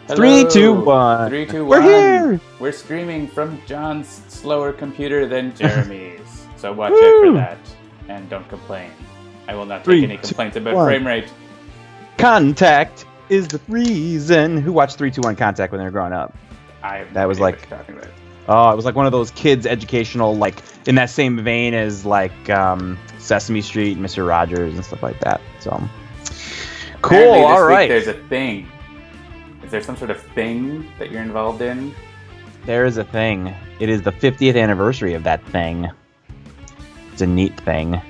Hello. 3, 2, 1. 3, 2, 1. We're here. We're streaming from John's slower computer than Jeremy's. So watch out for that. And don't complain. I will not take any complaints about frame rate. Contact is the reason. Who watched 3, 2, 1 Contact when they were growing up? That was like, oh, it was like one of those kids' educational, like in that same vein as like Sesame Street, Mr. Rogers, and stuff like that. So cool. Apparently all right. There's a thing. Is there some sort of thing that you're involved in? There is a thing. It is the 50th anniversary of that thing. It's a neat thing.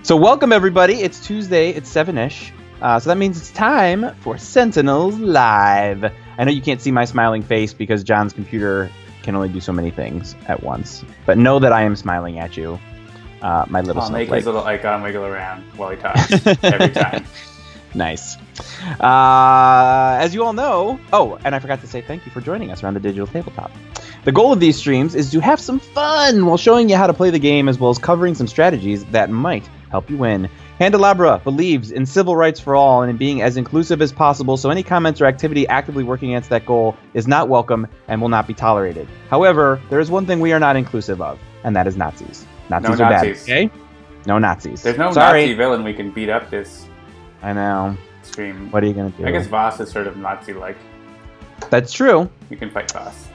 So welcome everybody. It's Tuesday. It's 7-ish. So that means it's time for Sentinels Live. I know you can't see my smiling face because John's computer can only do so many things at once. But know that I am smiling at you, my little snowflake. I'll make his little icon wiggle around while he talks every time. Nice. As you all know... Oh, and I forgot to say thank you for joining us around the digital tabletop. The goal of these streams is to have some fun while showing you how to play the game as well as covering some strategies that might help you win. Handelabra believes in civil rights for all and in being as inclusive as possible, so any comments or activity actively working against that goal is not welcome and will not be tolerated. However, there is one thing we are not inclusive of, and that is Nazis. Nazis are bad, okay? No Nazis. There's no Nazi villain we can beat up this I know. stream. What are you going to do? I guess Voss is sort of Nazi-like. That's true. You can fight Voss.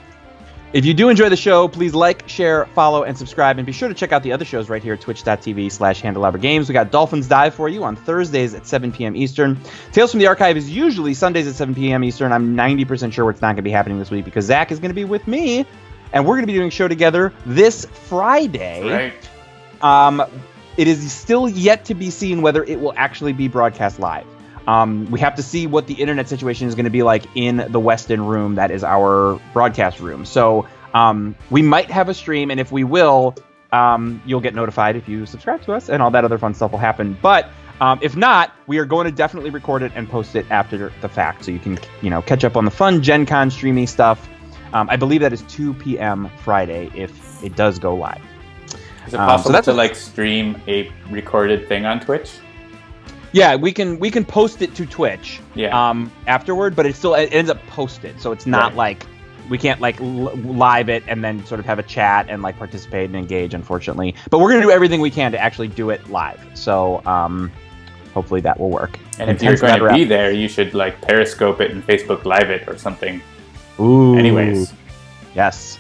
If you do enjoy the show, please like, share, follow, and subscribe. And be sure to check out the other shows right here at twitch.tv/Handelabra Games. We got Dolphins Dive for you on Thursdays at 7 p.m. Eastern. Tales from the Archive is usually Sundays at 7 p.m. Eastern. I'm 90% sure it's not going to be happening this week because Zach is going to be with me. And we're going to be doing a show together this Friday. Right. It is still yet to be seen whether it will actually be broadcast live. We have to see what the internet situation is going to be like in the Weston room that is our broadcast room. So we might have a stream, and if we will, you'll get notified if you subscribe to us, and all that other fun stuff will happen. But if not, we are going to definitely record it and post it after the fact, so you can catch up on the fun Gen Con streaming stuff. I believe that is 2 p.m. Friday if it does go live. Is it possible to stream a recorded thing on Twitch? Yeah, we can post it to Twitch. Yeah. Afterward, but it ends up posted, so it's not like we can't live it and then sort of have a chat and participate and engage, unfortunately. But we're gonna do everything we can to actually do it live. So hopefully that will work. And if you're going to be there, you should Periscope it and Facebook Live it or something. Ooh. Anyways. Yes.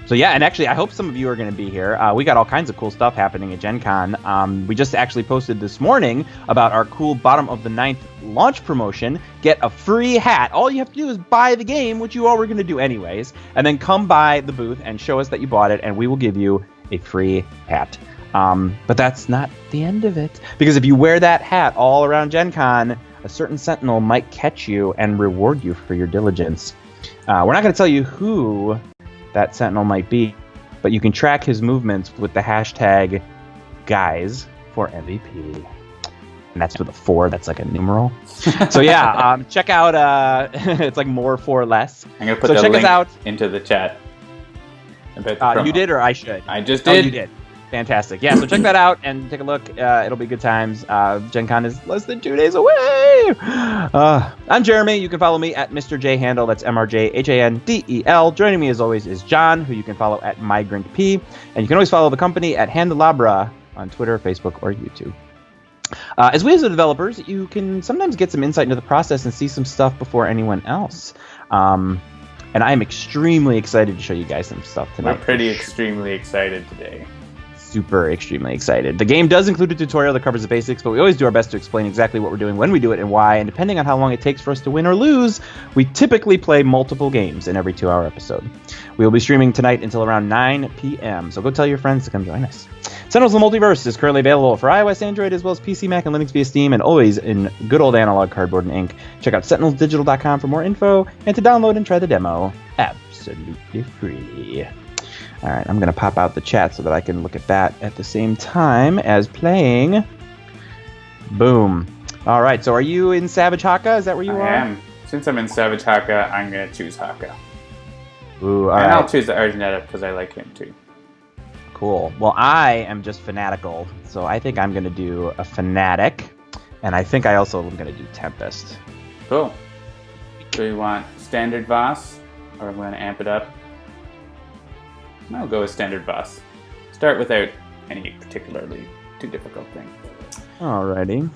So yeah, and actually, I hope some of you are going to be here. We got all kinds of cool stuff happening at Gen Con. We just actually posted this morning about our cool bottom of the 9th launch promotion. Get a free hat. All you have to do is buy the game, which you all were going to do anyways, and then come by the booth and show us that you bought it, and we will give you a free hat. But that's not the end of it, because if you wear that hat all around Gen Con, a certain Sentinel might catch you and reward you for your diligence. We're not going to tell you who that Sentinel might be, but you can track his movements with the hashtag Guise for MVP. And that's with a 4, that's like a numeral. So yeah, check out, it's like more for less. I'm going to put the link into the chat. You did, or I should? I just did. Oh, you did. Fantastic. Yeah, so check that out and take a look. It'll be good times. Gen Con is less than 2 days away. I'm Jeremy. You can follow me at Mr. J Handel. That's MRJHANDEL. Joining me as always is John, who you can follow at MigrantP. And you can always follow the company at Handelabra on Twitter, Facebook, or YouTube. As we as the developers, you can sometimes get some insight into the process and see some stuff before anyone else. And I'm extremely excited to show you guys some stuff tonight. We're pretty extremely excited today. Super extremely excited. The game does include a tutorial that covers the basics, but we always do our best to explain exactly what we're doing, when we do it, and why. And depending on how long it takes for us to win or lose, we typically play multiple games in every 2-hour episode. We will be streaming tonight until around 9 p.m., so go tell your friends to come join us. Sentinels: The Multiverse is currently available for iOS, Android, as well as PC, Mac, and Linux via Steam, and always in good old analog cardboard and ink. Check out sentinelsdigital.com for more info, and to download and try the demo absolutely free. All right, I'm going to pop out the chat so that I can look at that at the same time as playing. Boom. All right, so are you in Savage Haka? Is that where you are? I am. Since I'm in Savage Haka, I'm going to choose Haka. Ooh, all and right. I'll choose the Argent because I like him too. Cool. Well, I am just fanatical, so I think I'm going to do a Fanatic, and I think I also am going to do Tempest. Cool. Do we want standard Voss, or are we going to amp it up? I'll go with standard Voss. Start without any particularly too difficult thing. Alrighty.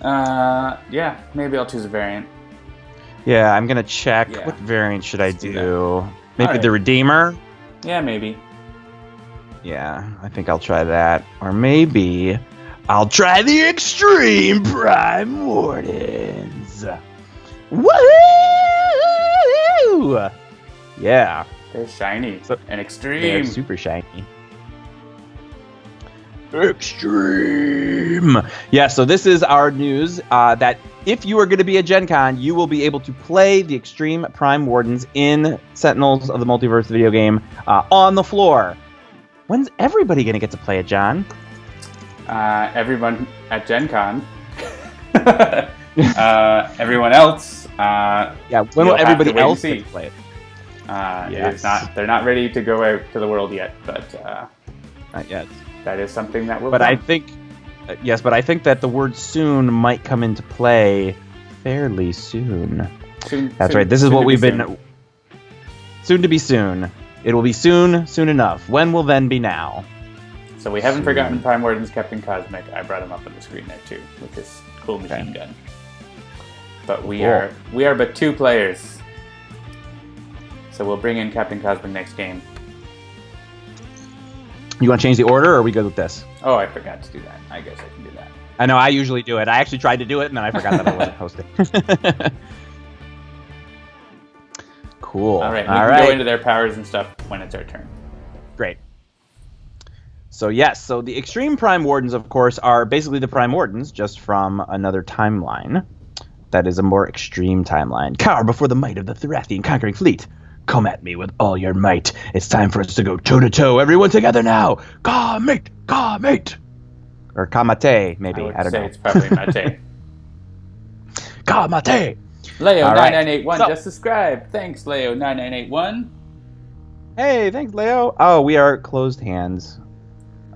Yeah, maybe I'll choose a variant. Yeah, I'm gonna check. Yeah. What variant should I do do? Maybe Alright. the Redeemer? Yeah, maybe. Yeah, I think I'll try that. Or maybe I'll try the Extreme Prime Wardens. Woohoo! Yeah. They're shiny and extreme. They're super shiny. Extreme! Yeah, so this is our news that if you are going to be at Gen Con, you will be able to play the Extreme Prime Wardens in Sentinels of the Multiverse video game on the floor. When's everybody going to get to play it, John? Everyone at Gen Con. Everyone else. Yeah, when will everybody else get to play it? It's not. They're not ready to go out to the world yet, but not yet. That is something that will. But come. I think, yes, but I think that the word "soon" might come into play fairly soon. That's right. This is what we've been. Soon to be soon. It will be soon enough. When will then be now? So we haven't forgotten Prime Warden's Captain Cosmic. I brought him up on the screen there too with this cool machine gun. But we are but 2 players. So we'll bring in Captain Cosmic next game. You want to change the order, or are we good with this? Oh, I forgot to do that. I guess I can do that. I know, I usually do it. I actually tried to do it, and then I forgot that I wasn't hosting. Cool. All right, we can go into their powers and stuff when it's our turn. Great. So yes, so the Extreme Prime Wardens, of course, are basically the Prime Wardens, just from another timeline. That is a more extreme timeline. Cower before the might of the Therathian conquering fleet. Come at me with all your might. It's time for us to go toe-to-toe. Everyone together now. Ka-mate! Ka-mate! Or Kamate, maybe. I don't know. It's probably Mate. Kamate! Leo9981 So- just subscribed. Thanks, Leo9981. Hey, thanks, Leo. Oh, we are closed hands.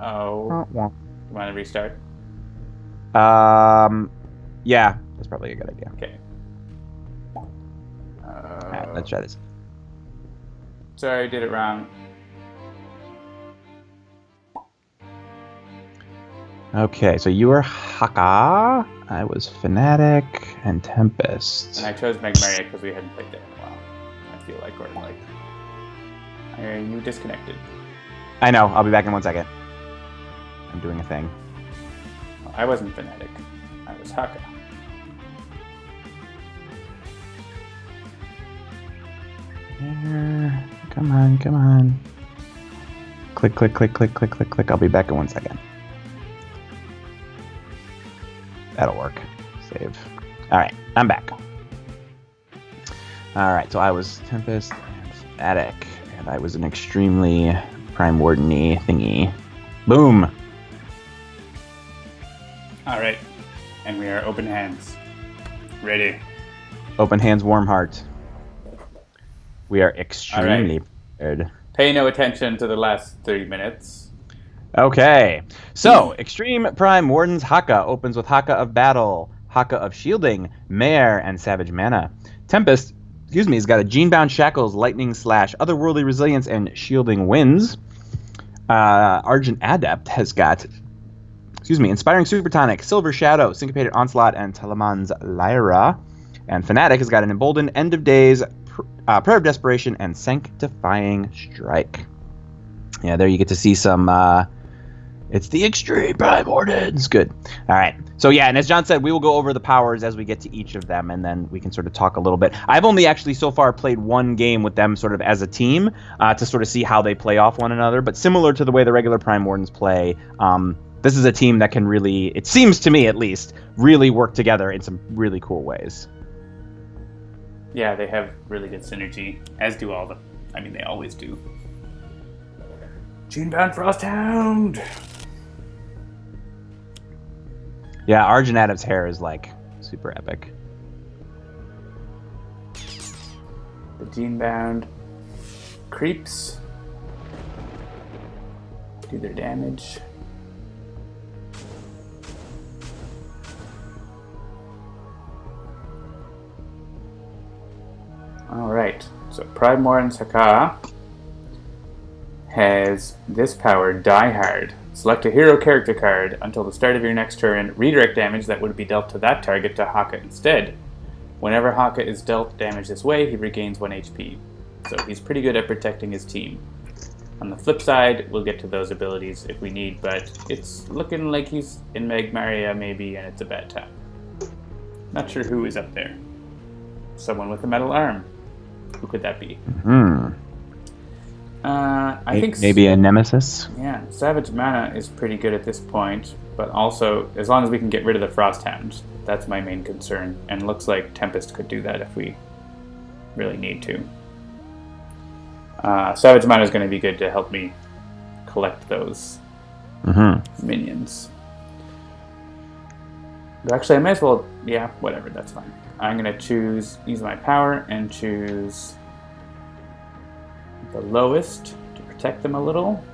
Oh. You want to restart? Yeah, that's probably a good idea. Okay. Alright, let's try this. Sorry, I did it wrong. Okay, so you were Haka, I was Fanatic, and Tempest. And I chose Magmaria because we hadn't played that in a while. I feel like we're like... Are you disconnected? I know, I'll be back in 1 second. I'm doing a thing. Well, I wasn't Fanatic. I was Haka. Come on, come on. Click, click, click, click, click, click, click. I'll be back in 1 second. That'll work. Save. Alright, I'm back. Alright, so I was Tempest and Fanatic, and I was an extremely Prime Warden-y thingy. Boom! Alright. And we are open hands. Ready. Open hands, warm heart. We are extremely prepared. Pay no attention to the last 30 minutes. Okay, so Extreme Prime Wardens Haka opens with Haka of Battle, Haka of Shielding, Mare, and Savage Mana. Tempest, has got a Gene-Bound Shackles, Lightning Slash, Otherworldly Resilience, and Shielding Winds. Argent Adept has got, Inspiring Supertonic, Silver Shadow, Syncopated Onslaught, and Telemon's Lyra. And Fanatic has got an Emboldened End of Days, Prayer of Desperation, and Sanctifying Strike. Yeah, there you get to see some, it's the Extreme Prime Wardens. Good. All right. So yeah, and as John said, we will go over the powers as we get to each of them, and then we can sort of talk a little bit. I've only actually so far played 1 game with them sort of as a team to sort of see how they play off one another. But similar to the way the regular Prime Wardens play, this is a team that can really, it seems to me at least, really work together in some really cool ways. Yeah, they have really good synergy, as do all the... I mean, they always do. Gene-Bound Frosthound! Yeah, Argent Adept's hair is, like, super epic. The Gene-Bound creeps do their damage. So Primordial's Haka has this power, Die Hard. Select a hero character card until the start of your next turn. Redirect damage that would be dealt to that target to Haka instead. Whenever Haka is dealt damage this way, he regains 1 HP. So he's pretty good at protecting his team. On the flip side, we'll get to those abilities if we need, but it's looking like he's in Magmaria maybe, and it's a bad time. Not sure who is up there. Someone with a metal arm. Who could that be? I think maybe a nemesis. Yeah, Savage Mana is pretty good at this point, but also as long as we can get rid of the Frost Hound, that's my main concern. And looks like Tempest could do that if we really need to. Savage Mana is going to be good to help me collect those minions. But actually, I may as well. Yeah, whatever. That's fine. I'm going to use my power and choose the lowest to protect them a little.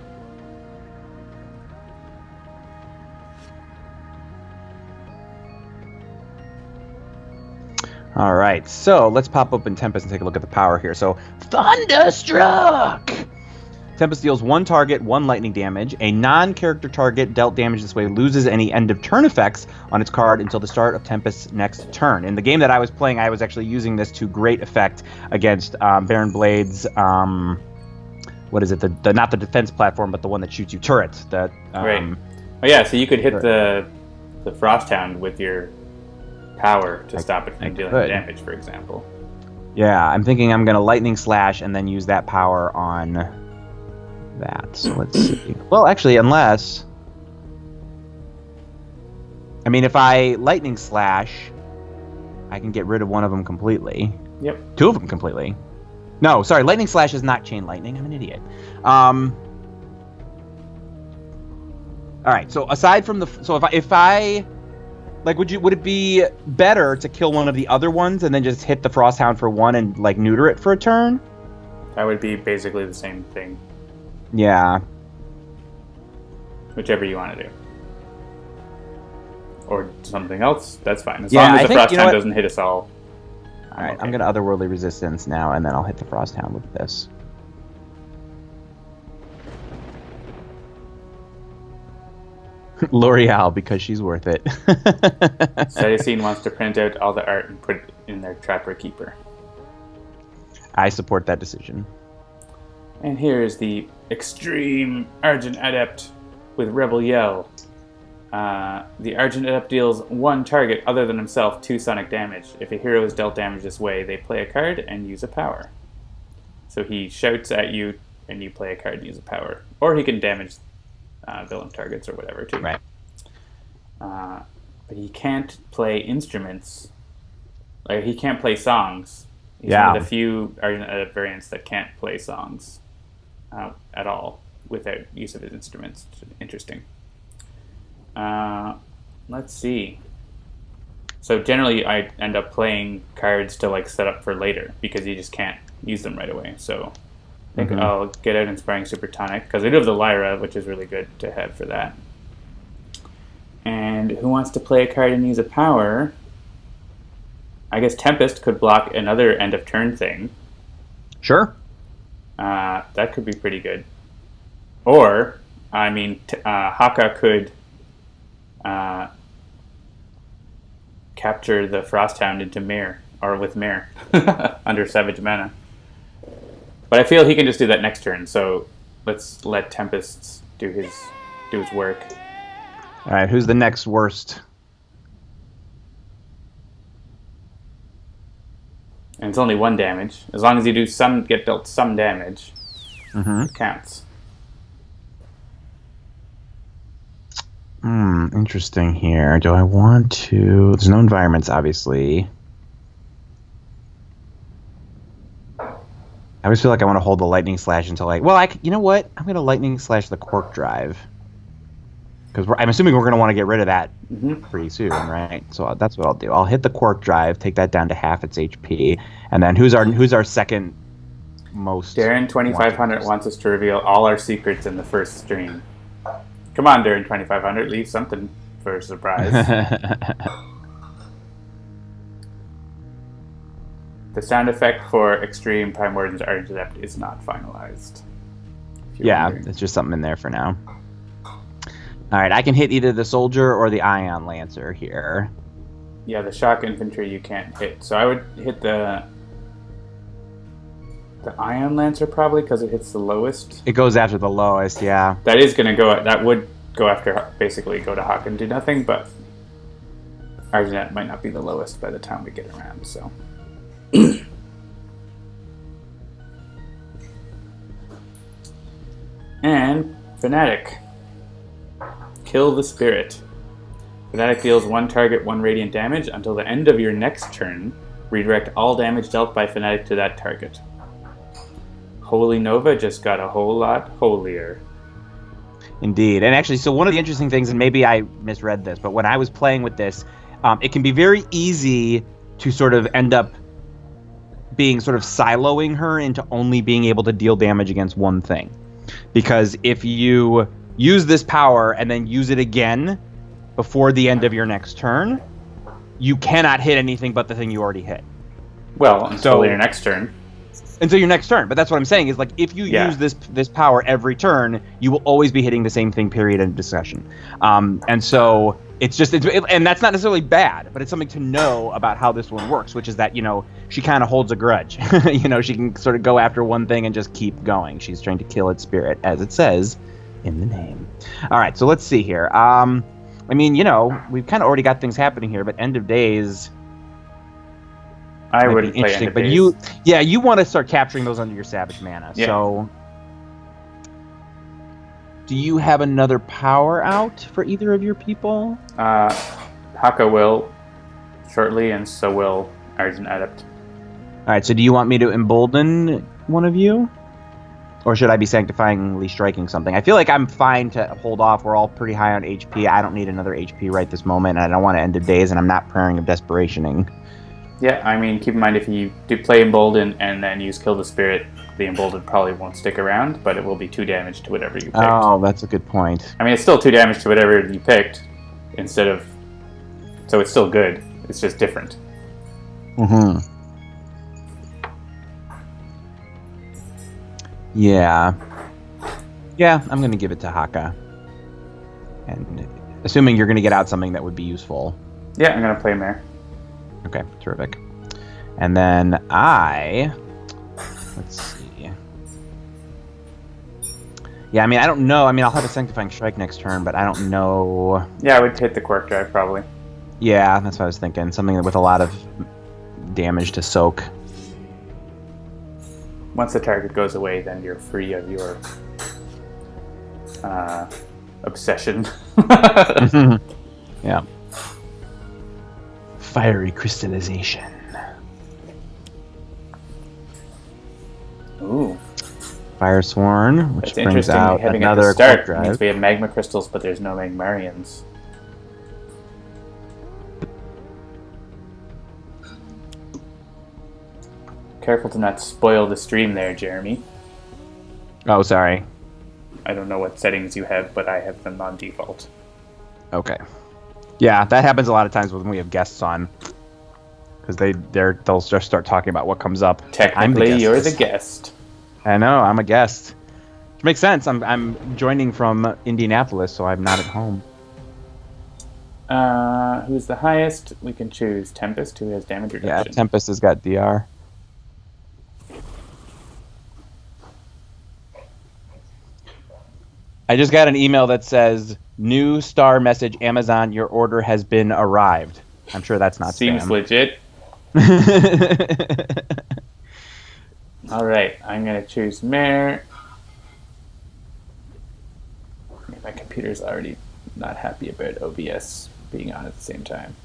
All right, so let's pop open Tempest and take a look at the power here. So, Thunderstruck! Tempest deals 1 target, 1 lightning damage. A non-character target dealt damage this way loses any end-of-turn effects on its card until the start of Tempest's next turn. In the game that I was playing, I was actually using this to great effect against Baron Blade's, what is it? The not the defense platform, but the one that shoots you turrets. That right. Oh yeah, so you could hit the Frost Hound with your power to stop it from dealing damage, for example. Yeah, I'm thinking I'm going to Lightning Slash and then use that power on that. So let's see. Well, actually, unless... I mean, if I Lightning Slash, I can get rid of one of them completely. Yep. 2 of them completely. No, sorry, Lightning Slash is not Chain Lightning. I'm an idiot. Alright, so aside from the... So if I like, would it be better to kill one of the other ones and then just hit the Frost Hound for 1 and, like, neuter it for a turn? That would be basically the same thing. Yeah. Whichever you want to do. Or something else, that's fine. As long as the Frost Hound doesn't hit us all. Alright, I'm going to Otherworldly Resistance now, and then I'll hit the Frost Hound with this. L'Oreal, because she's worth it. Cytosine wants to print out all the art and put it in their Trapper Keeper. I support that decision. And here is the Extreme Argent Adept with Rebel Yell. The Argent Adept deals 1 target other than himself 2 sonic damage. If a hero is dealt damage this way, they play a card and use a power. So he shouts at you and you play a card and use a power. Or he can damage villain targets or whatever too. Right. But he can't play instruments. Like, he can't play songs. He's one of the few Argent Adept variants that can't play songs at all without use of his instruments. Interesting. Let's see. So generally I end up playing cards to, like, set up for later because you just can't use them right away. So I think I'll get out Inspiring Supertonic because I do have the Lyra, which is really good to have for that. And who wants to play a card and use a power? I guess Tempest could block another end of turn thing. Sure. That could be pretty good. Or, I mean, Haka could capture the Frost Hound into Mare, or with Mare, under Savage Mana. But I feel he can just do that next turn, so let's let Tempest do his work. All right, who's the next worst? And it's only 1 damage. As long as you get dealt some damage, it counts. Interesting here. Do I want to... There's no environments, obviously. I always feel like I want to hold the Lightning Slash until, like... Well, you know what? I'm going to Lightning Slash the Quark Drive. Because I'm assuming we're going to want to get rid of that pretty soon, right? So that's what I'll do. I'll hit the Quark Drive, take that down to half its HP, and then who's our second most... Darren 2500 wants us to reveal all our secrets in the first stream. Come on, Darren 2500, leave something for a surprise. The sound effect for Extreme Prime Wardens Argent Adept is not finalized. Yeah, it's just something in there for now. All right, I can hit either the Soldier or the Ion Lancer here. Yeah, the Shock Infantry you can't hit. So I would hit the Ion Lancer probably because it hits the lowest. It goes after the lowest, yeah. That is going to go. That would go after, basically go to Haka and do nothing, but Argent might not be the lowest by the time we get around, so. And Fanatic. Kill the Spirit. Fanatic deals 1 target, 1 radiant damage. Until the end of your next turn, redirect all damage dealt by Fanatic to that target. Holy Nova just got a whole lot holier. Indeed. And actually, so one of the interesting things, and maybe I misread this, but when I was playing with this, it can be very easy to sort of end up being sort of siloing her into only being able to deal damage against one thing. Because if you use this power and then use it again before the end of your next turn, you cannot hit anything but the thing you already hit. Well, until your next turn. Until your next turn. But that's what I'm saying is, like, if you use this power every turn, you will always be hitting the same thing, period, end of discussion. And so it's just, and that's not necessarily bad, but it's something to know about how this one works, which is that, you know, she kind of holds a grudge. You know, she can sort of go after one thing and just keep going. She's trying to kill its spirit, as it says in the name. All right, so let's see here. I mean, you know, we've kind of already got things happening here, but End of Days... I wouldn't play End of Days. But you want to start capturing those under your Savage Mana. Yeah. So, do you have another power out for either of your people? Haka will shortly, and so will Argent Adept. All right. So, do you want me to embolden one of you, or should I be sanctifyingly striking something? I feel like I'm fine to hold off. We're all pretty high on HP. I don't need another HP right this moment, and I don't want to End of Days, and I'm not praying of desperationing. Yeah, I mean, keep in mind if you do play Embolden and then use Kill the Spirit, the Embolden probably won't stick around, but it will be 2 damage to whatever you picked. Oh, that's a good point. I mean, it's still 2 damage to whatever you picked, instead of... So it's still good. It's just different. Mm-hmm. Yeah. Yeah, I'm going to give it to Haka. And assuming you're going to get out something that would be useful. Yeah, I'm going to play Mare. Okay, terrific. And then let's see. Yeah, I mean, I don't know. I mean, I'll have a Sanctifying Strike next turn, but I don't know. Yeah, I would hit the Quark Drive, probably. Yeah, that's what I was thinking. Something with a lot of damage to soak. Once the target goes away, then you're free of your obsession. Yeah. Fiery Crystallization. Ooh. Firesworn, which That's brings out another start. Drive. Means we have Magma Crystals, but there's no Magmarians. Careful to not spoil the stream there, Jeremy. Oh, sorry. I don't know what settings you have, but I have them on default. Okay. Yeah, that happens a lot of times when we have guests on, because they'll just start talking about what comes up. Technically, you're the guest. I know, I'm a guest. Which makes sense. I'm joining from Indianapolis, so I'm not at home. Who's the highest? We can choose Tempest, who has damage reduction. Yeah, Tempest has got DR. I just got an email that says, new star message, Amazon, your order has been arrived. I'm sure that's not Seems spam. legit. Alright, I'm going to choose Mare. My computer's already not happy about OBS being on at the same time.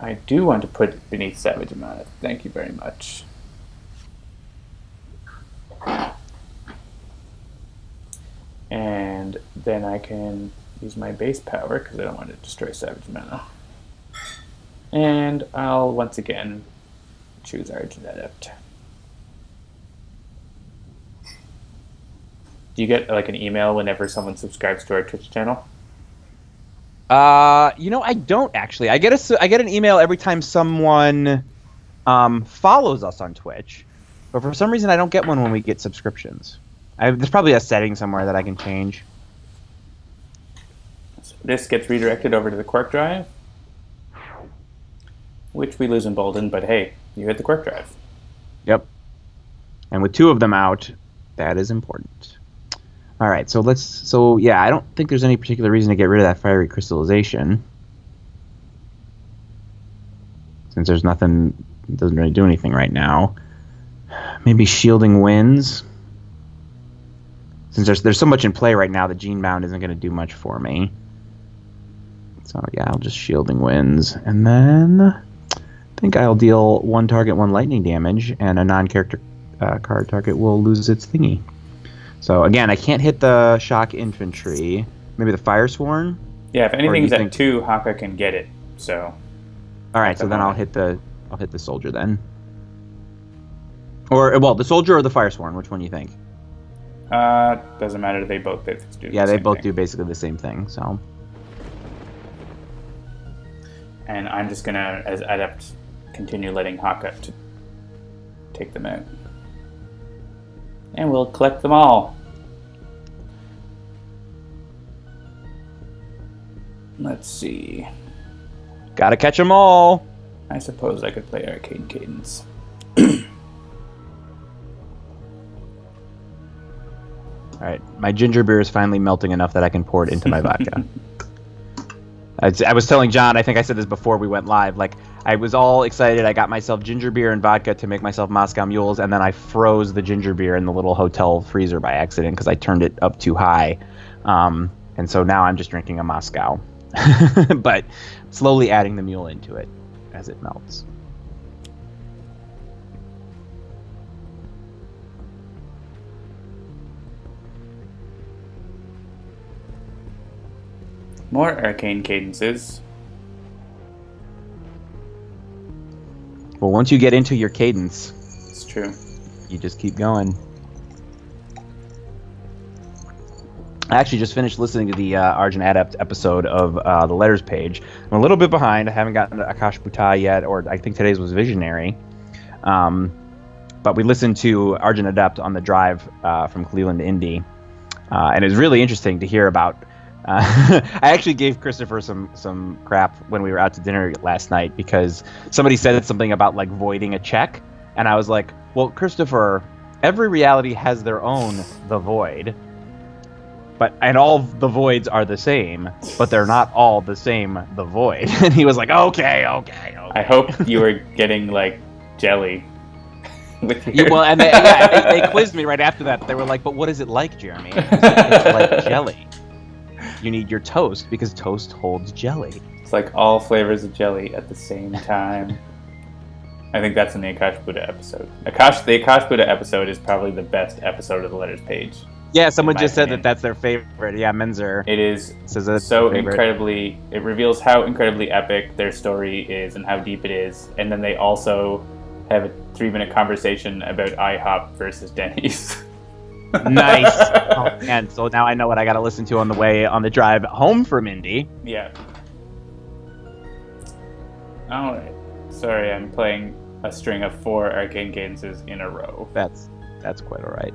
I do want to put it beneath Savage Amana. Thank you very much. And then I can use my base power because I don't want to destroy Savage Mana. And I'll once again choose Argent Adept. Do you get like an email whenever someone subscribes to our Twitch channel? I don't actually. I get an email every time someone follows us on Twitch, but for some reason I don't get one when we get subscriptions. There's probably a setting somewhere that I can change. So this gets redirected over to the Quirk drive, which we lose emboldened, but hey, you hit the Quirk drive. Yep. And with 2 of them out, that is important. All right, so I don't think there's any particular reason to get rid of that fiery crystallization. Since there's nothing, it doesn't really do anything right now. Maybe shielding winds. Since there's so much in play right now, the Gene Bound isn't going to do much for me. So yeah, I'll just shielding winds, and then I think I'll deal 1 target 1 lightning damage, and a non-character card target will lose its thingy. So again, I can't hit the shock infantry. Maybe the Firesworn. Yeah, if anything's at 2, Haka can get it. So. All right, so then I'll hit the soldier then. Or the soldier or the Firesworn. Which one do you think? Doesn't matter. They both do. Yeah, they both do basically the same thing. So. And I'm just gonna, as Adept, continue letting Haka to take them out. And we'll collect them all. Let's see. Gotta catch them all. I suppose I could play Arcane Cadence. Alright, my ginger beer is finally melting enough that I can pour it into my vodka. I was telling John, I think I said this before we went live, like, I was all excited, I got myself ginger beer and vodka to make myself Moscow Mules, and then I froze the ginger beer in the little hotel freezer by accident because I turned it up too high. And so now I'm just drinking a Moscow. But slowly adding the mule into it as it melts. More Arcane Cadences. Well, once you get into your cadence, It's true. you just keep going. I actually just finished listening to the Argent Adept episode of the Letters page. I'm a little bit behind. I haven't gotten to Akash Butai yet, or I think today's was Visionary. But we listened to Argent Adept on the drive from Cleveland to Indy. And it was really interesting to hear about... I actually gave Christopher some crap when we were out to dinner last night because somebody said something about like voiding a check, and I was like, well, Christopher, every reality has their own The Void, and all the voids are the same, but they're not all the same The Void. And he was like, okay. I hope you were getting like jelly. With your... Well, and they quizzed me right after that. They were like, but what is it like, Jeremy? It's like jelly. You need your toast because toast holds jelly. It's like all flavors of jelly at the same time. I think that's in the Akash Buddha episode. The Akash Buddha episode is probably the best episode of the Letters page. Yeah, someone just said that that's their favorite. Yeah, Menzer. It is so incredibly... It reveals how incredibly epic their story is and how deep it is. And then they also have a 3-minute conversation about IHOP versus Denny's. Nice. Oh, man, so now I know what I got to listen to on the drive home from Indy. Yeah. All right. Sorry, I'm playing a string of 4 Arcane Cadences in a row. That's quite all right.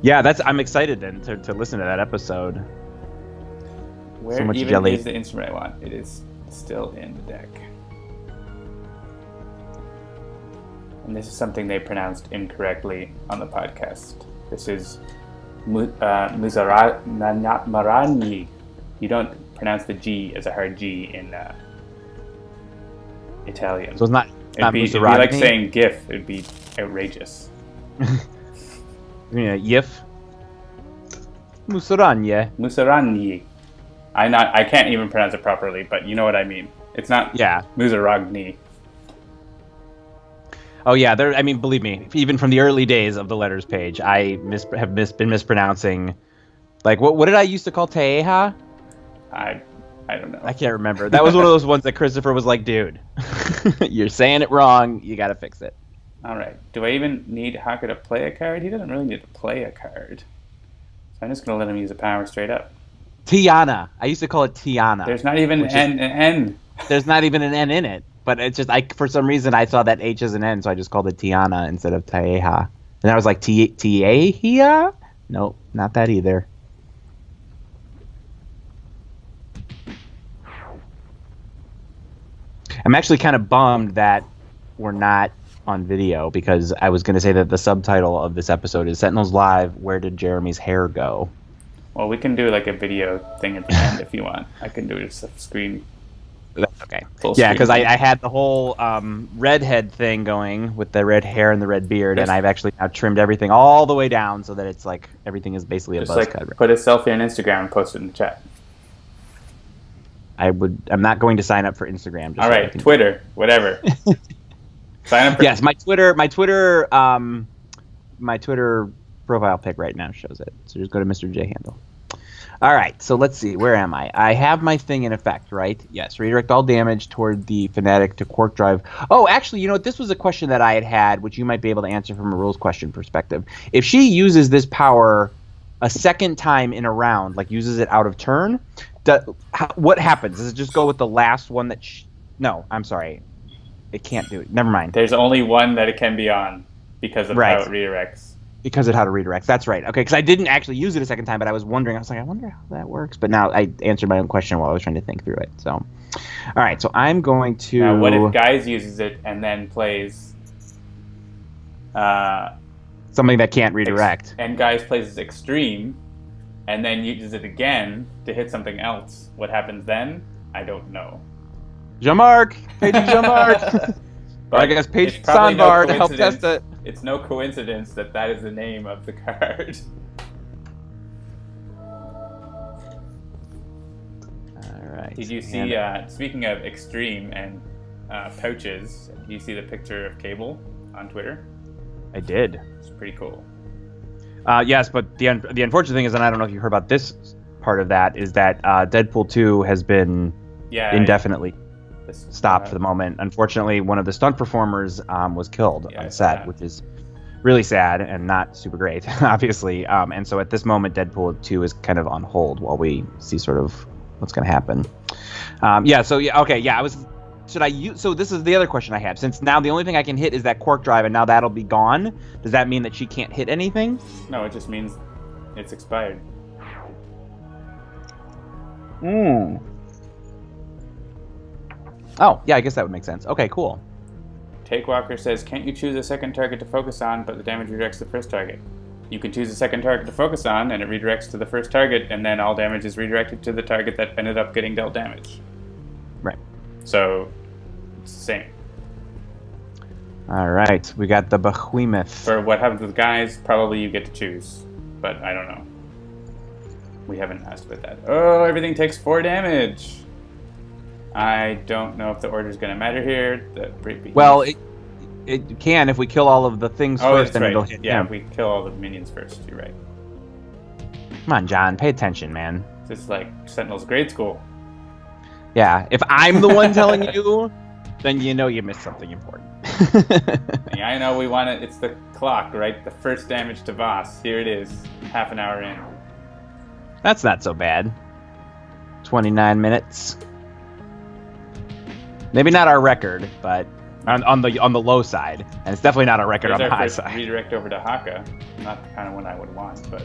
Yeah, I'm excited then to listen to that episode. Where so much even jelly. Is the instrument I want? It is still in the deck. And this is something they pronounced incorrectly on the podcast. This is Marani. You don't pronounce the G as a hard G in Italian. So it's not it'd be like saying GIF. It'd be outrageous. Yif. Musarani. I can't even pronounce it properly, but you know what I mean. It's not Musaragni. Oh yeah, believe me, even from the early days of the Letters page, I been mispronouncing. Like, what did I used to call Teeha? I don't know. I can't remember. That was one of those ones that Christopher was like, dude, you're saying it wrong. You got to fix it. All right. Do I even need Haka to play a card? He doesn't really need to play a card. So I'm just gonna let him use a power straight up. Tiana. I used to call it Tiana. There's not even an N. There's not even an N in it. But it's just, for some reason, I saw that H as an N, so I just called it Tiana instead of Taeha. And I was like, Taehia? Nope, not that either. I'm actually kind of bummed that we're not on video, because I was going to say that the subtitle of this episode is Sentinels Live, Where Did Jeremy's Hair Go? Well, we can do like a video thing at the end if you want. I can do just a screen. That's okay. Yeah, because I had the whole redhead thing going with the red hair and the red beard, and I've actually now trimmed everything all the way down so that it's like everything is basically a buzz cut. Put a selfie on Instagram and post it in the chat. I'm not going to sign up for Instagram. All right, Twitter, whatever. Sign up for yes, my Twitter profile pic right now shows it. So just go to Mr. J Handle. All right, so let's see. Where am I? I have my thing in effect, right? Yes, redirect all damage toward the Fanatic to Quark Drive. Oh, actually, you know what? This was a question that I had, which you might be able to answer from a rules question perspective. If she uses this power a second time in a round, like uses it out of turn, what happens? Does it just go with the last one that No, I'm sorry. It can't do it. Never mind. There's only one that it can be on because of how it redirects. Because of how to redirect. That's right. Okay, because I didn't actually use it a second time, but I was wondering. I was like, I wonder how that works. But now I answered my own question while I was trying to think through it. So, all right. So I'm going to. Now, what if Guise uses it and then plays something that can't redirect? And Guise plays Extreme, and then uses it again to hit something else. What happens then? I don't know. Jean-Marc, Paging Jean-Marc. But I guess Page Sandbar to help test it. It's no coincidence that that is the name of the card. Alright. Did you see, speaking of Extreme and pouches, did you see the picture of Cable on Twitter? I did. It's pretty cool. Yes, but the unfortunate thing is, and I don't know if you heard about this part of that, is that Deadpool 2 has been indefinitely stopped for the moment. Unfortunately, one of the stunt performers was killed on set, which is really sad and not super great, obviously. And so at this moment, Deadpool 2 is kind of on hold while we see sort of what's going to happen. Should I use? So this is the other question I have. Since now the only thing I can hit is that Quark Drive, and now that'll be gone, does that mean that she can't hit anything? No, it just means it's expired. Oh, yeah, I guess that would make sense. Okay, cool. Takewalker says, can't you choose a second target to focus on, but the damage redirects to the first target? You can choose a second target to focus on, and it redirects to the first target, and then all damage is redirected to the target that ended up getting dealt damage. Right. So, it's the same. All right, we got the Behemoth. For what happens with Guise, probably you get to choose, but I don't know. We haven't asked about that. Oh, everything takes 4 damage! I don't know if the order is going to matter here. Well, it can if we kill all of the things first, then it'll hit him. Yeah, if we kill all the minions first, you're right. Come on, John, pay attention, man. It's just like Sentinels grade school. Yeah, if I'm the one telling you, then you know you missed something important. Yeah, I know we want it. It's the clock, right? The first damage to Voss. Here it is, half an hour in. That's not so bad. 29 minutes. Maybe not our record, but on the low side, and it's definitely not our record on the high side. Redirect over to Haka, not the kind of one I would want, but.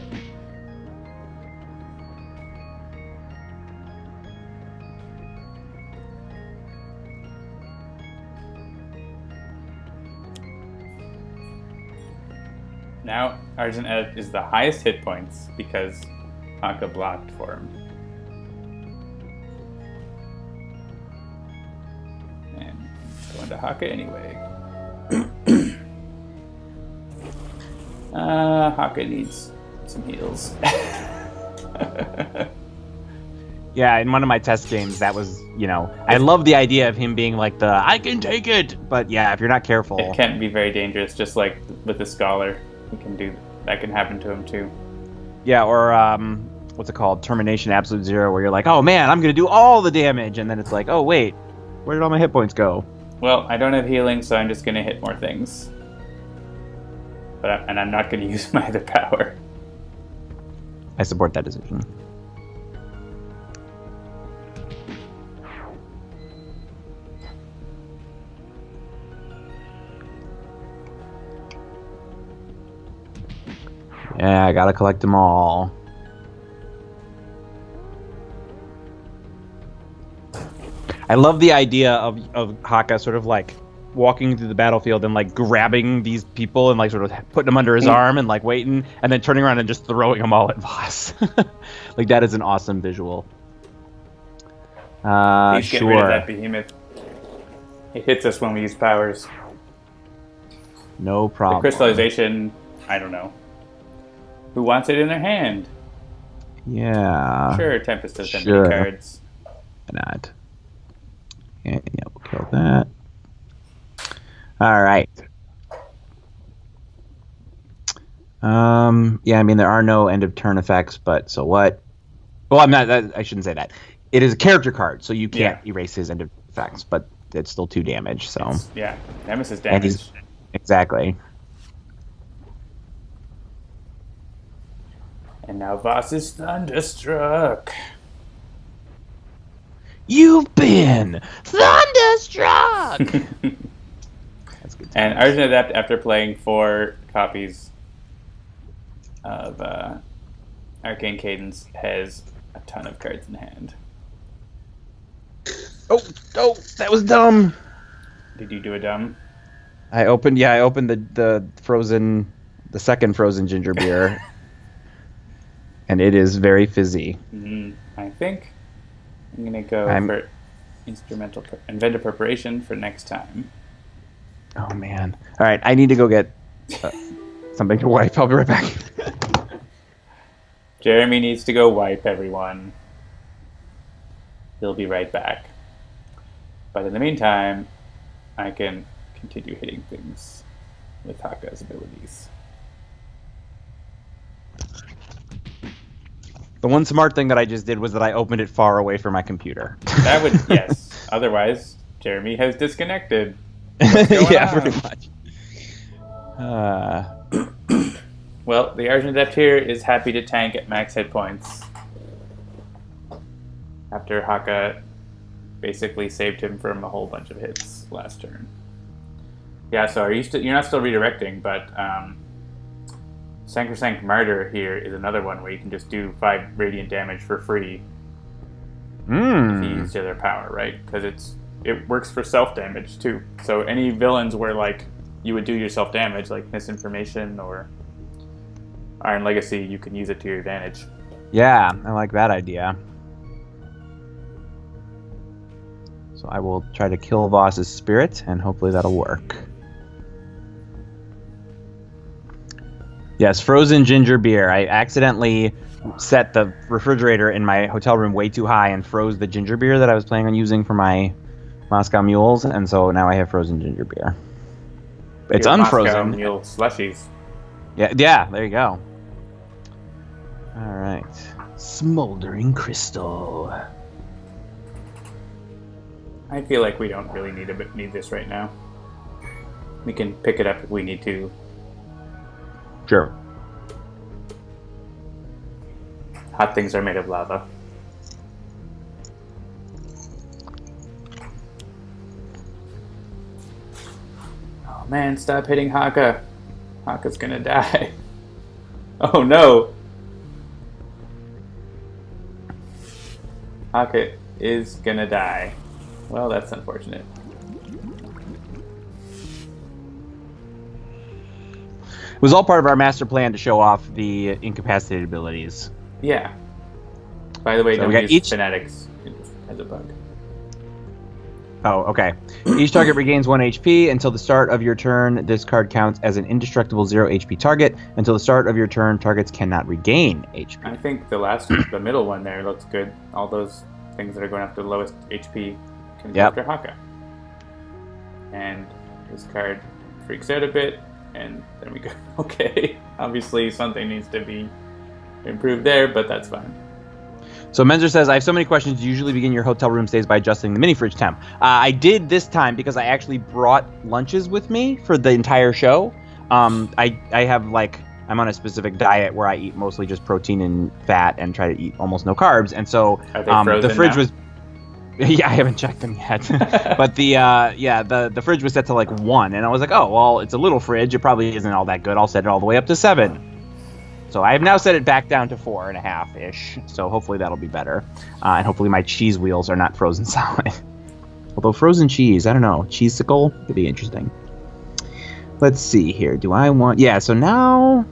Now, Argent Adept is the highest hit points because Haka blocked for him. And he's going to Haka anyway. Haka needs some heals. Yeah, in one of my test games, that was, I love the idea of him being like I can take it! But yeah, if you're not careful. It can be very dangerous, just like with the Scholar. That can happen to him too. Yeah, or what's it called? Termination Absolute Zero, where you're like, oh man, I'm gonna do all the damage, and then it's like, oh wait, where did all my hit points go? Well, I don't have healing, so I'm just gonna hit more things. And I'm not gonna use my other power. I support that decision. Yeah, I gotta collect them all. I love the idea of Haka sort of like walking through the battlefield and like grabbing these people and like sort of putting them under his arm and like waiting and then turning around and just throwing them all at Voss. Like that is an awesome visual. He's getting rid of that behemoth. It hits us when we use powers. No problem. The crystallization, I don't know. Who wants it in their hand? Yeah. Sure, Tempest has that many cards. Why not? Yeah, we'll kill that. All right. Yeah, I mean there are no end of turn effects, but so what? Well, I'm not. I shouldn't say that. It is a character card, so you can't erase his end of effects, but it's still 2 damage. So nemesis damage. Exactly. And now Voss is thunderstruck. You've been thunderstruck! That's good. And Argent Adept, after playing 4 copies of Arcane Cadence, has a ton of cards in hand. Oh, that was dumb. Did you do a dumb? I opened the second frozen ginger beer. And it is very fizzy. I think I'm going to go for inventor preparation for next time. Oh, man. All right, I need to go get something to wipe. I'll be right back. Jeremy needs to go wipe, everyone. He'll be right back. But in the meantime, I can continue hitting things with Haka's abilities. The one smart thing that I just did was that I opened it far away from my computer. That would, yes. Otherwise, Jeremy has disconnected. Yeah, pretty much. Well, the Argent Adept here is happy to tank at max hit points. After Haka basically saved him from a whole bunch of hits last turn. Yeah, so you're not still redirecting, but Sacrosanct Martyr here is another one where you can just do 5 radiant damage for free if you use the other power, right? Because it works for self-damage too. So any villains where like you would do your self-damage, like Misinformation or Iron Legacy, you can use it to your advantage. Yeah, I like that idea. So I will try to kill Voss's spirit, and hopefully that'll work. Yes, frozen ginger beer. I accidentally set the refrigerator in my hotel room way too high and froze the ginger beer that I was planning on using for my Moscow Mules, and so now I have frozen ginger beer. It's your unfrozen. Moscow Mule slushies. Yeah, there you go. All right. Smoldering crystal. I feel like we don't really need this right now. We can pick it up if we need to. Sure. Hot things are made of lava. Oh man, stop hitting Haka. Haka's gonna die. Oh no! Haka is gonna die. Well, that's unfortunate. It was all part of our master plan to show off the incapacitated abilities. Yeah. By the way, So don't we got use each- Fanatics as a bug. Oh, okay. Each target regains 1 HP. Until the start of your turn, this card counts as an indestructible 0 HP target. Until the start of your turn, targets cannot regain HP. I think the middle one there looks good. All those things that are going after the lowest HP can go after Haka. And this card freaks out a bit, and then we go, okay, obviously something needs to be improved there, but that's fine. So Menzer says, I have so many questions. You usually begin your hotel room stays by adjusting the mini fridge temp. I did this time because I actually brought lunches with me for the entire show. I have like I'm on a specific diet where I eat mostly just protein and fat and try to eat almost no carbs. And so the fridge was. Yeah, I haven't checked them yet. But the fridge was set to like 1, and I was like, oh well, it's a little fridge. It probably isn't all that good. I'll set it all the way up to 7. So I have now set it back down to 4.5-ish. So hopefully that'll be better, and hopefully my cheese wheels are not frozen solid. Although frozen cheese, I don't know, cheese-sicle could be interesting. Let's see here. Do I want? Yeah. So now.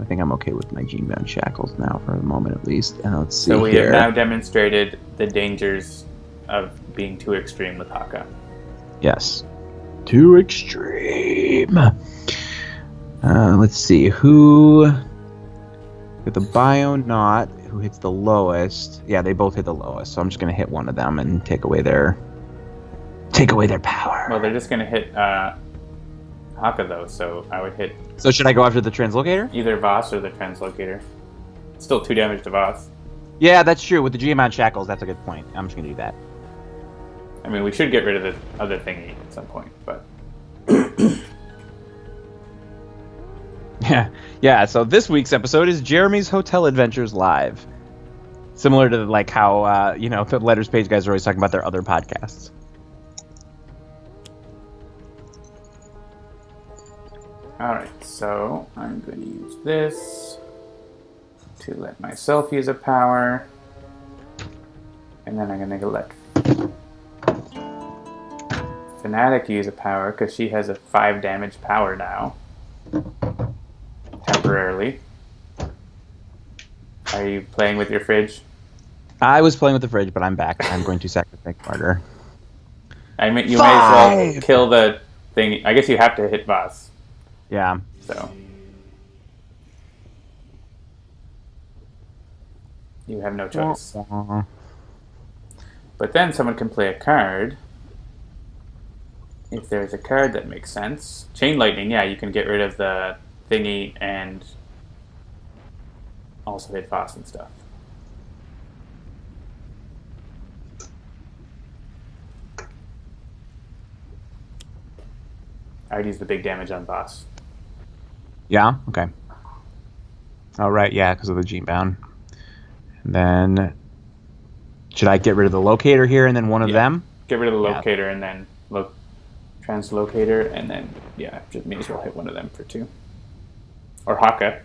I think I'm okay with my gene-bound shackles now for the moment at least. Let's see. So we have now demonstrated the dangers of being too extreme with Haka. Yes. Too extreme. Let's see. Who... With the Bio-Knot, who hits the lowest. Yeah, they both hit the lowest. So I'm just going to hit one of them and take away their power. Well, they're just going to hit Haka, though, so I would hit... So should I go after the Translocator? Either Voss or the Translocator. Still 2 damage to Voss. Yeah, that's true. With the Geomount Shackles, that's a good point. I'm just going to do that. I mean, we should get rid of the other thingy at some point, but... Yeah, so this week's episode is Jeremy's Hotel Adventures Live. Similar to like how, the Letters Page guys are always talking about their other podcasts. Alright, so I'm going to use this to let myself use a power. And then I'm going to let Fanatic use a power because she has a 5 damage power now. Temporarily. Are you playing with your fridge? I was playing with the fridge, but I'm back. I'm going to sacrifice Martyr. I mean, you might as well kill the thing. I guess you have to hit Voss. Yeah. So. You have no choice. But then someone can play a card. If there's a card that makes sense. Chain Lightning, yeah, you can get rid of the thingy and also hit Voss and stuff. I would use the big damage on Voss. Yeah? Okay. Oh, right, yeah, because of the gene bound. And then... Should I get rid of the locator here and then one of them? Get rid of the locator and then translocator and then, just may as well hit one of them for 2. Or Haka.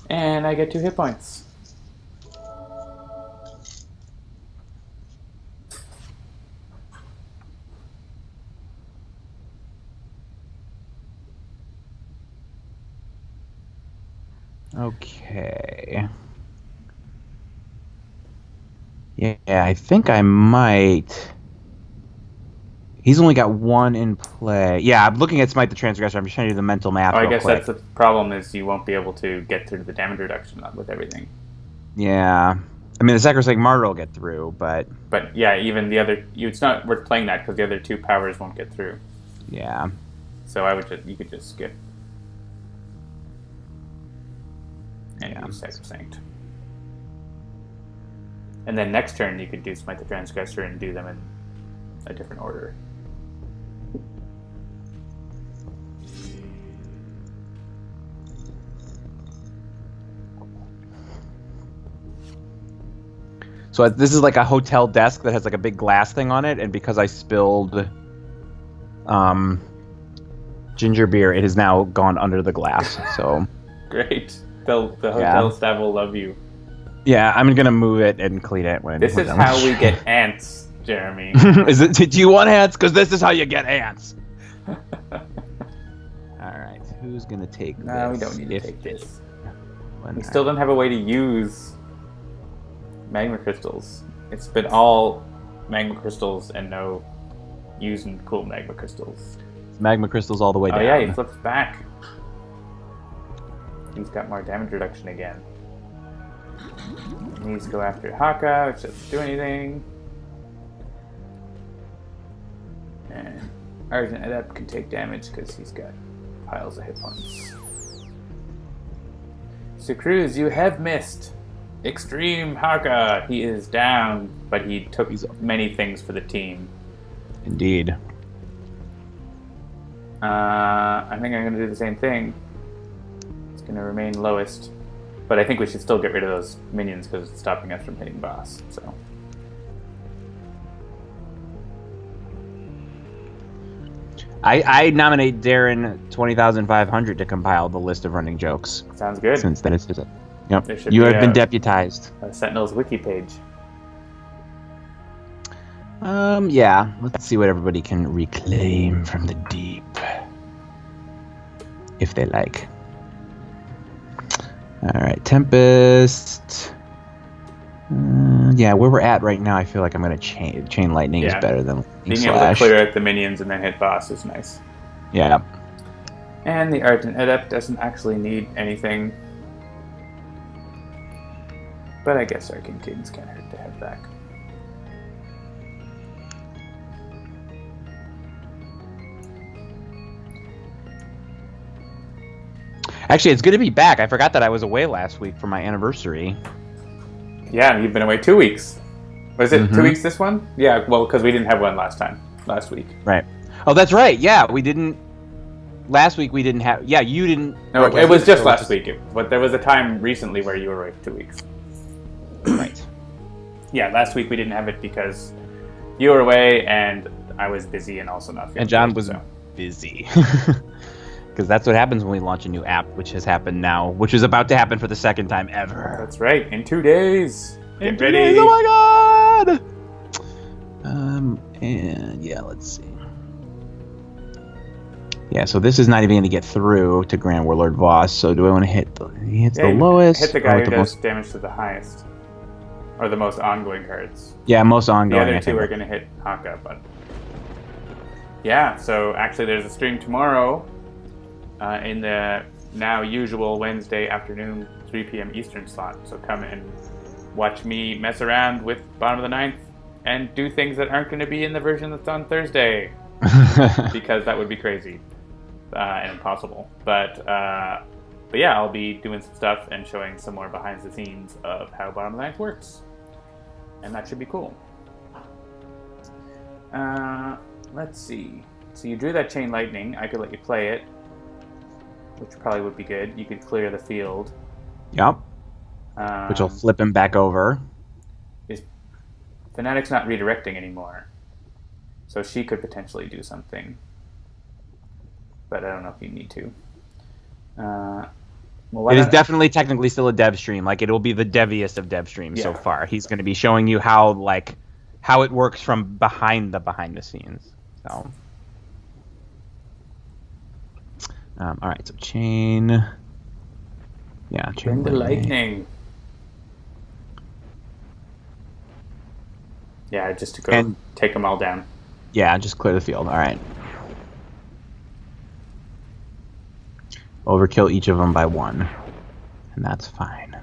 And I get 2 hit points. Okay. Yeah, I think I might... He's only got 1 in play. Yeah, I'm looking at Smite the Transgressor. I'm just trying to do the mental math I guess that's the problem, is you won't be able to get through the damage reduction with everything. Yeah. I mean, the Sacrosanct Martyr will get through, but... But, yeah, even the other... It's not worth playing that, because the other 2 powers won't get through. Yeah. So you could just skip. And use Sacrosanct. And then next turn you could do Smite the Transgressor and do them in a different order. So this is like a hotel desk that has like a big glass thing on it, and because I spilled ginger beer, it has now gone under the glass. So great. The hotel staff will love you. Yeah, I'm gonna move it and clean it when. This is how we get ants, Jeremy. Is it? Do you want ants? Because this is how you get ants. All right, who's gonna take this? No, we don't need to take this. We still don't have a way to use magma crystals. It's been all magma crystals and no using cool magma crystals. It's magma crystals all the way down. Oh yeah, he flips back. He's got more damage reduction again. He needs to go after Haka, which doesn't do anything. And Argent Adept can take damage because he's got piles of hit points. So Cruz, you have missed. Extreme Haka, he is down, but he took many things for the team. Indeed. I think I'm going to do the same thing. It's going to remain lowest. But I think we should still get rid of those minions because it's stopping us from hitting boss. So. I nominate Darren 20,500 to compile the list of running jokes. Sounds good. Since then it's yep. You have been deputized. A Sentinels wiki page. Yeah. Let's see what everybody can reclaim from the deep. If they like. Alright, Tempest. Yeah, where we're at right now, I feel like I'm going to chain lightning is better than being able to clear out the minions and then hit boss is nice. Yeah. And the Argent Adept doesn't actually need anything. But I guess Arcane Cadence can't hurt to head back. Actually, it's good to be back. I forgot that I was away last week for my anniversary. Yeah, you've been away 2 weeks. Was it 2 weeks this one? Yeah, well, because we didn't have one last week. Right. Oh, that's right. Yeah, we didn't. Last week we didn't have. Yeah, you didn't. No, it was just last week. But there was a time recently where you were away for 2 weeks. Right. Yeah, last week we didn't have it because you were away and I was busy and also not feeling And John good, was busy. Because that's what happens when we launch a new app, which has happened now, which is about to happen for the second time ever. That's right, in 2 days. Get ready. Days, oh my god! And yeah, let's see. Yeah, so this is not even going to get through to Grand Warlord Voss, so do I want to hit the... He hits the lowest? Hit the guy who does damage to the highest. Or the most ongoing cards. Yeah, most ongoing. The other two are going to hit Haka, but... Yeah, so actually there's a stream tomorrow in the now usual Wednesday afternoon 3 p.m. Eastern slot. So come and watch me mess around with Bottom of the Ninth and do things that aren't going to be in the version that's on Thursday. Because that would be crazy and impossible. But yeah, I'll be doing some stuff and showing some more behind the scenes of how Bottom of the Ninth works. And that should be cool. Let's see. So you drew that Chain Lightning. I could let you play it, which probably would be good. You could clear the field. Yep. Which will flip him back over. Fanatic's not redirecting anymore. So she could potentially do something. But I don't know if you need to. It is definitely technically still a dev stream. Like, it will be the deviest of dev streams so far. He's going to be showing you how it works from behind the scenes. So, all right. So chain. Yeah, chain the lightning. Yeah, just to go take them all down. Yeah, just clear the field. All right. Overkill each of them by 1, and that's fine.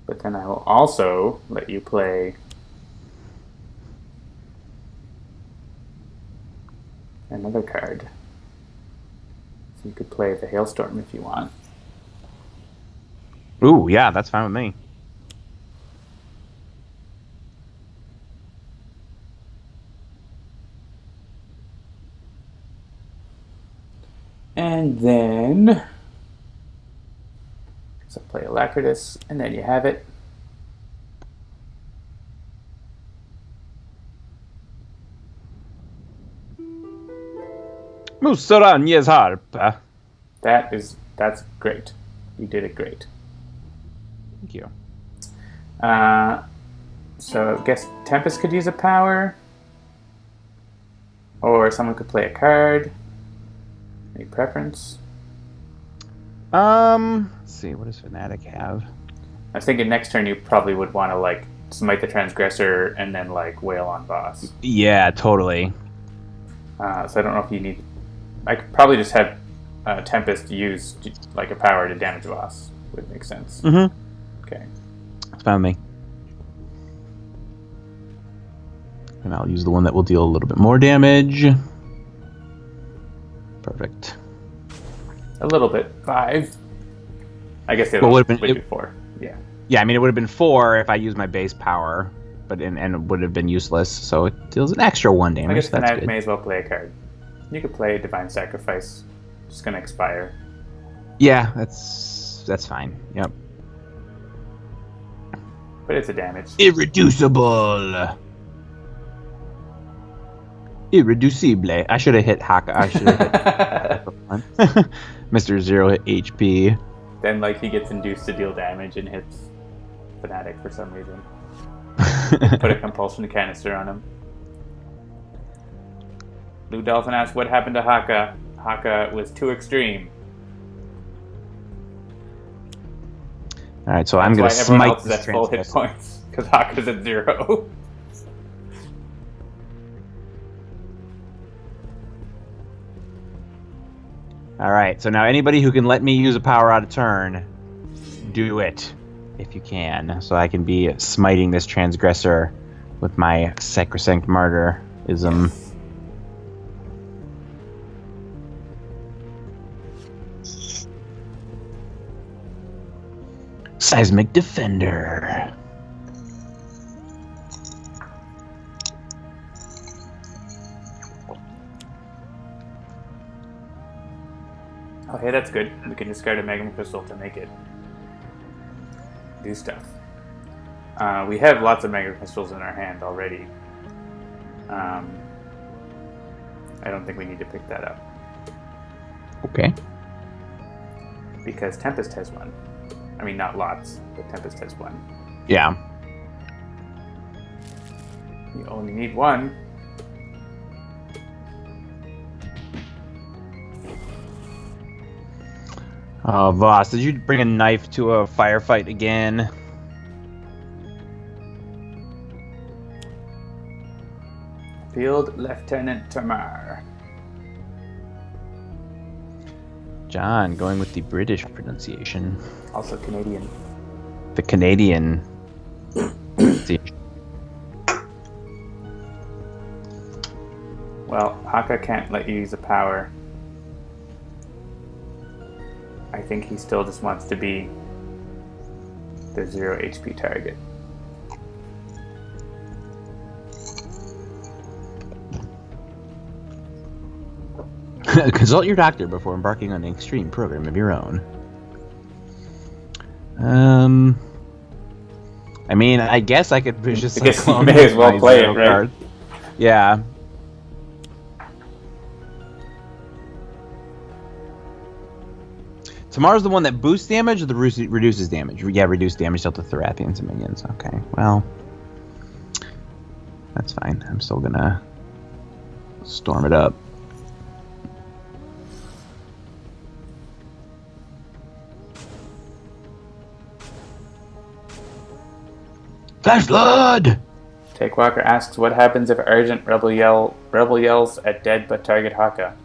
But then I will also let you play another card. So you could play the Hailstorm if you want. Ooh, yeah, that's fine with me. And then, so play Alacritus, and then you have it. Musaran Yezharp. That's great. You did it great. Thank you. So I guess Tempest could use a power, or someone could play a card. Any preference? Let's see. What does Fanatic have? I was thinking next turn you probably would want to smite the Transgressor and then wail on Voss. Yeah, totally. So I don't know if you need. I could probably just have Tempest use a power to damage Voss. Would make sense. Mm-hmm. Okay. That's fine with me. And I'll use the one that will deal a little bit more damage. Perfect. A little bit. 5. I guess the other would be 4. Yeah. Yeah, I mean, it would have been 4 if I used my base power, but and it would have been useless, so it deals an extra 1 damage. I guess that's Fanatic good. may as well play a card. You could play Divine Sacrifice. Just gonna expire. Yeah, that's fine. Yep. But it's a damage. Irreducible. Irreducible. I should have hit Haka. I should have hit Mr. 0 HP. Then, like, he gets induced to deal damage and hits Fanatic for some reason. Put a compulsion canister on him. Blue Dolphin asks, what happened to Haka? Haka was too extreme. Alright, so I'm going to smite this at full hit points, because Haka's at 0. Alright, so now anybody who can let me use a power out of turn, do it, if you can, so I can be smiting this transgressor with my Sacrosanct Martyrism. Yes. Seismic Defender. Oh, hey, that's good. We can discard a Magma Crystal to make it do stuff. We have lots of Magma Crystals in our hand already. I don't think we need to pick that up. Okay. Because Tempest has one. I mean, not lots, but Tempest has one. Yeah. You only need one. Oh, Voss, did you bring a knife to a firefight again? Field Lieutenant Tamar. John, going with the British pronunciation. Also Canadian. The Canadian pronunciation. Well, Haka can't let you use a power. I think he still just wants to be the 0 HP target. Consult your doctor before embarking on an extreme program of your own. I mean, I guess I could just. I guess you may as well play it, right? Card. Yeah. Tomorrow's the one that boosts damage or the reduces damage? Yeah, reduce damage dealt to Therathians and minions. Okay, well, that's fine. I'm still gonna storm it up. Flash Flood! Take Walker asks, what happens if Argent rebel yells at dead but target Haka?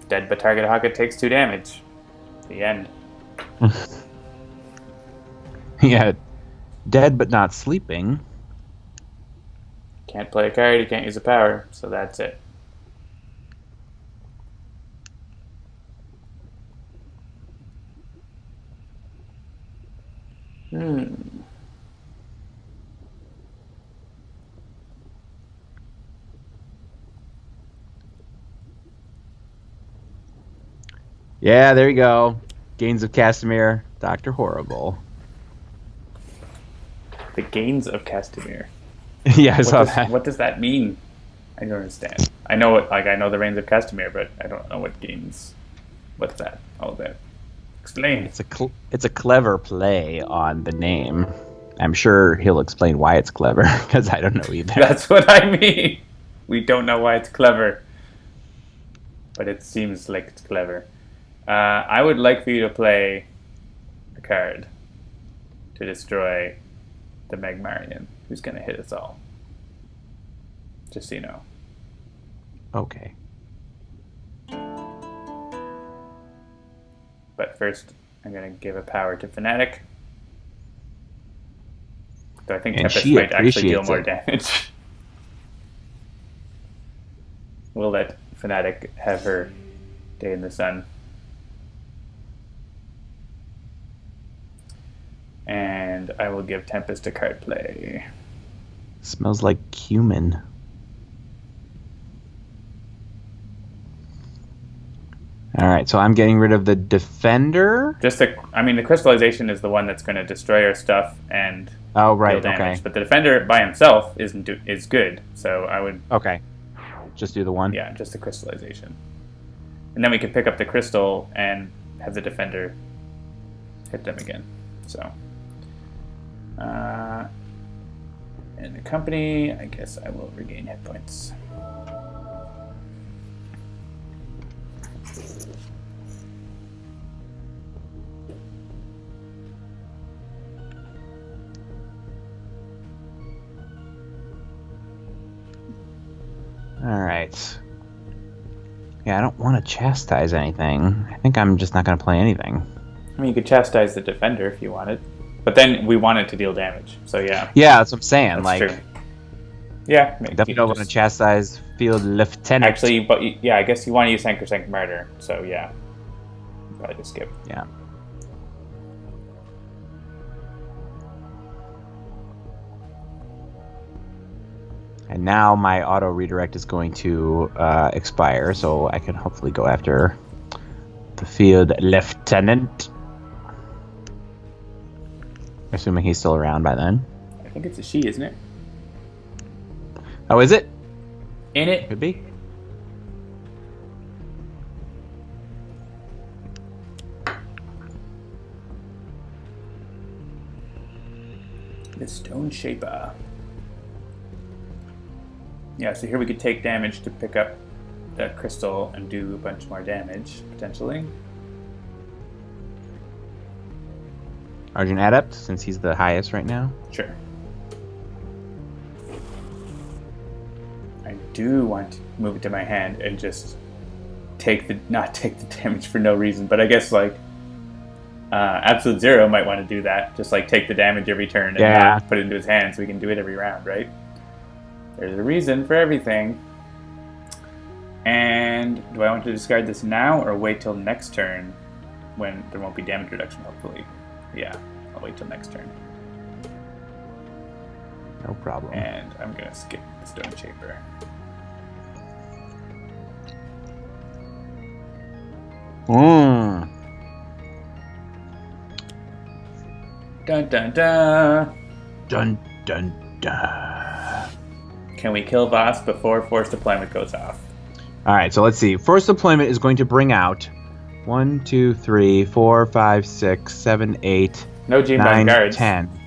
Dead but target Haka takes 2 damage. The end. Yeah, dead but not sleeping. Can't play a card, you can't use a power, so that's it. Yeah, there you go. Gains of Castamere, Dr. Horrible. The gains of Castamere. Yeah, I saw that. What does that mean? I don't understand. I know what, I know the reigns of Castamere, but I don't know what gains. What's that all about? Explain. It's a clever play on the name. I'm sure he'll explain why it's clever, because I don't know either. That's what I mean. We don't know why it's clever, but it seems like it's clever. I would like for you to play a card to destroy the Magmarian, who's going to hit us all. Just so you know. Okay. But first, I'm going to give a power to Fanatic. So I think Tempest might actually deal more damage. We'll let Fanatic have her day in the sun. And I will give Tempest a card play. Smells like cumin. All right, so I'm getting rid of the defender. The crystallization is the one that's going to destroy our stuff and deal damage. Okay. But the defender by himself is good. So I would just do the one. Yeah, just the crystallization, and then we can pick up the crystal and have the defender hit them again. So, and the company, I guess I will regain hit points. All right. Yeah, I don't want to chastise anything. I think I'm just not going to play anything. I mean, you could chastise the defender if you wanted, but then we want it to deal damage. So yeah. Yeah, that's what I'm saying. That's true. Yeah, definitely don't want to chastise field lieutenant. Actually, but I guess you want to use Sacrosanct Martyr. So yeah, probably just skip. Yeah. And now my auto redirect is going to expire, so I can hopefully go after the field lieutenant. Assuming he's still around by then. I think it's a she, isn't it? Oh, is it? In it? Could be. The Stone Shaper. Yeah, so here we could take damage to pick up that crystal and do a bunch more damage, potentially. Argent Adept, since he's the highest right now. Sure. I do want to move it to my hand and just not take the damage for no reason, but I guess like Absolute Zero might want to do that. Just like take the damage every turn and not put it into his hand so he can do it every round, right? There's a reason for everything. And do I want to discard this now or wait till next turn when there won't be damage reduction, hopefully? Yeah, I'll wait till next turn. No problem. And I'm going to skip the Stone Shaper. Dun dun dun. Dun dun dun. Can we kill Voss before Forced Deployment goes off? All right, so let's see. Forced Deployment is going to bring out 1, 2, 3, 4, 5, 6, 7, 8, no 9, guards. 10.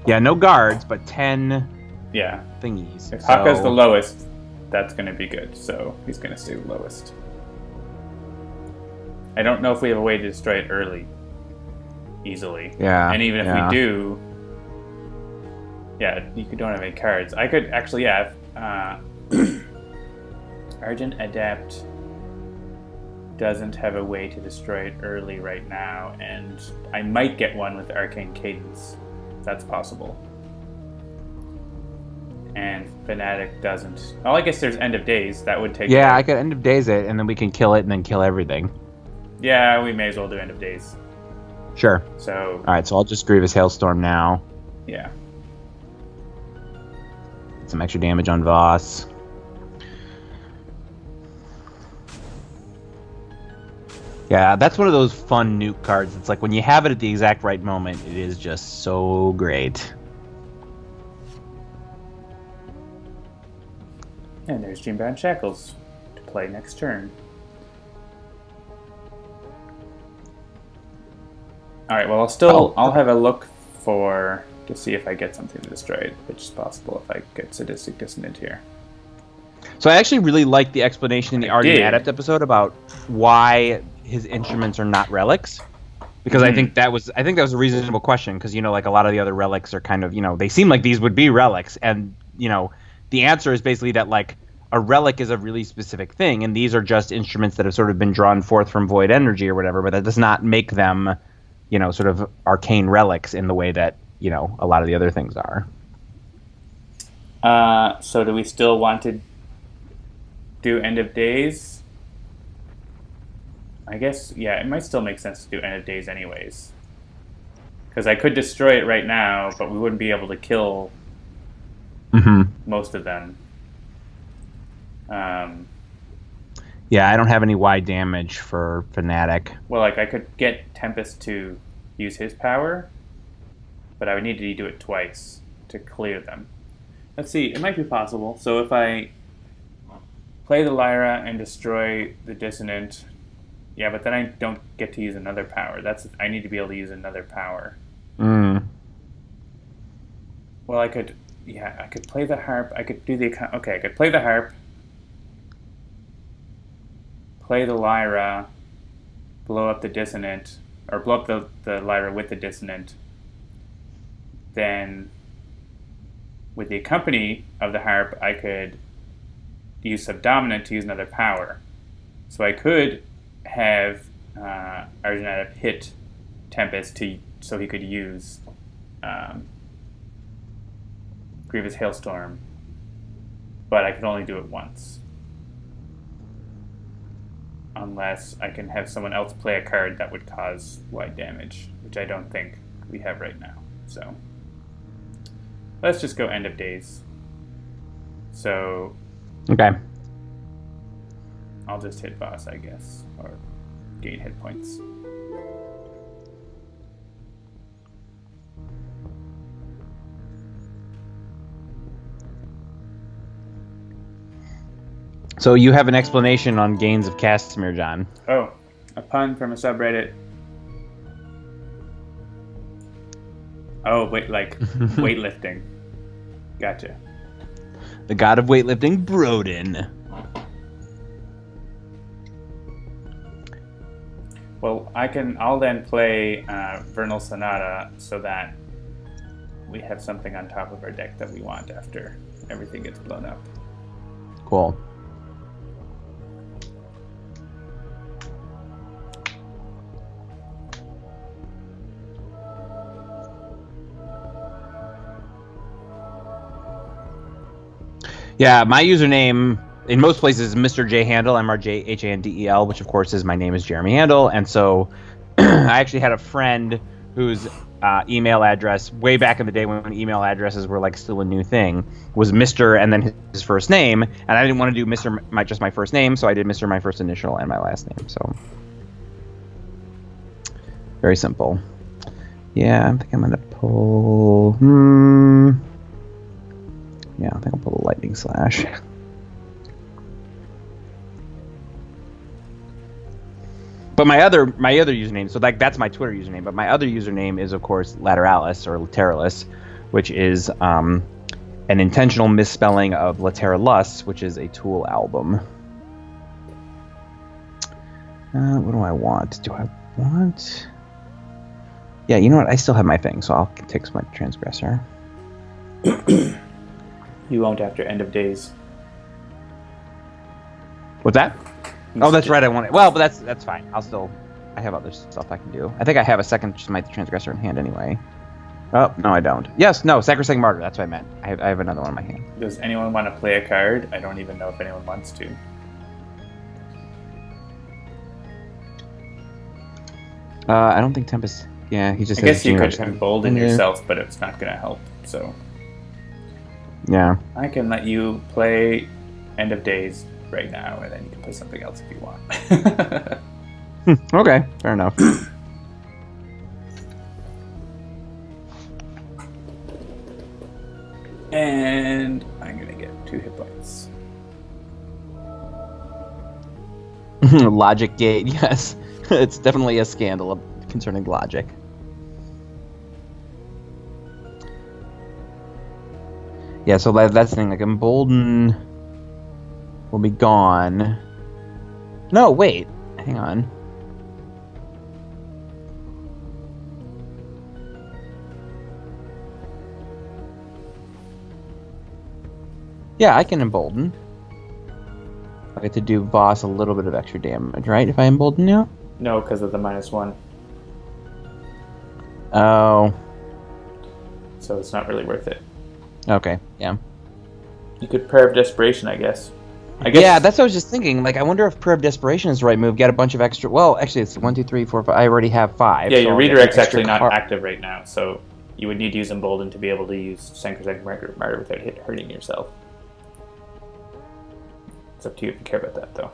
Yeah, no guards, but 10 thingies. If Haka's the lowest, that's going to be good. So he's going to stay the lowest. I don't know if we have a way to destroy it early. Easily. Yeah. And even if we do... Yeah, you don't have any cards. I could actually, if Argent Adept doesn't have a way to destroy it early right now, and I might get one with Arcane Cadence. That's possible. And Fanatic doesn't. Oh, I guess there's End of Days. That would take... Yeah, I could End of Days it, and then we can kill it and then kill everything. Yeah, we may as well do End of Days. Sure. So... Alright, so I'll just Grievous Hailstorm now. Yeah. Some extra damage on Voss. Yeah, that's one of those fun nuke cards. It's like when you have it at the exact right moment, it is just so great. And there's Dreambound Shackles to play next turn. Alright, well I'll have a look to see if I get something to destroy it, which is possible if I get Sadistic Dissonant here. So I actually really like the explanation in the Argent Adept episode about why his instruments are not relics, because I think that was a reasonable question, because like a lot of the other relics are kind of they seem like these would be relics, and the answer is basically that like a relic is a really specific thing, and these are just instruments that have sort of been drawn forth from void energy or whatever, but that does not make them sort of arcane relics in the way that a lot of the other things are. So do we still want to do End of Days? I guess, yeah, it might still make sense to do End of Days anyways. Because I could destroy it right now, but we wouldn't be able to kill most of them. Yeah, I don't have any wide damage for Fanatic. Well, like, I could get Tempest to use his power, but I would need to do it twice to clear them. Let's see, it might be possible. So if I play the Lyra and destroy the Dissonant, yeah, but then I don't get to use another power. I need to be able to use another power. Well, I could play the harp. I could do the okay. I could play the harp, play the Lyra, blow up the Dissonant, or blow up the Lyra with the Dissonant. Then, with the accompany of the harp, I could use Subdominant to use another power. So I could have Argent Adept hit Tempest so he could use Grievous Hailstorm, but I could only do it once. Unless I can have someone else play a card that would cause wide damage, which I don't think we have right now. So let's just go End of Days. So okay, I'll just hit Voss, I guess, or gain hit points. So you have an explanation on gains of Castamere, John. Oh, a pun from a subreddit. Oh, wait, like weightlifting. Gotcha. The god of weightlifting, Broden. Well, I'll then play Vernal Sonata so that we have something on top of our deck that we want after everything gets blown up. Cool. Yeah, my username in most places is Mr. J Handel, MRJHANDEL, which of course is my name is Jeremy Handel, and so I actually had a friend whose email address way back in the day when email addresses were like still a new thing was Mr. and then his first name, and I didn't want to do Mr. just my first name, so I did Mr. my first initial and my last name. So very simple. Yeah, I think I'm gonna pull. Yeah, I think I'll pull the Lightning Slash. But my other username, so that's my Twitter username, but my other username is, of course, Lateralis, or Lateralis, which is an intentional misspelling of Lateralus, which is a Tool album. What do I want? Do I want... Yeah, you know what? I still have my thing, so I'll take my Transgressor. You won't after End of Days. What's that? Oh, that's right. I want it. Well, but that's fine. I have other stuff I can do. I think I have a second Smite the Transgressor in hand anyway. Oh, no, I don't. Yes, no, Sacrosanct Martyr. That's what I meant. I have another one in my hand. Does anyone want to play a card? I don't even know if anyone wants to. I don't think Tempest... Yeah, he just I guess you could embolden yourself, but it's not going to help, so... Yeah. I can let you play End of Days right now, and then you can play something else if you want. Okay, fair enough. And I'm going to get 2 hit points. Logic gate, yes. It's definitely a scandal concerning logic. Yeah, so that's the thing, like, Embolden will be gone. No, wait. Hang on. Yeah, I can Embolden. I get to do Voss a little bit of extra damage, right, if I Embolden now? No, because of the -1. Oh. So it's not really worth it. Okay, yeah. You could Prayer of Desperation, I guess. I guess. Yeah, that's what I was just thinking. Like, I wonder if Prayer of Desperation is the right move. Get a bunch of extra. Well, actually, it's 1, 2, 3, 4, 5. I already have 5. Yeah, so your I'll get redirect's an extra actually not card. active right now, so you would need to use Embolden to be able to use Sanker Martyr without hurting yourself. It's up to you if you care about that, though.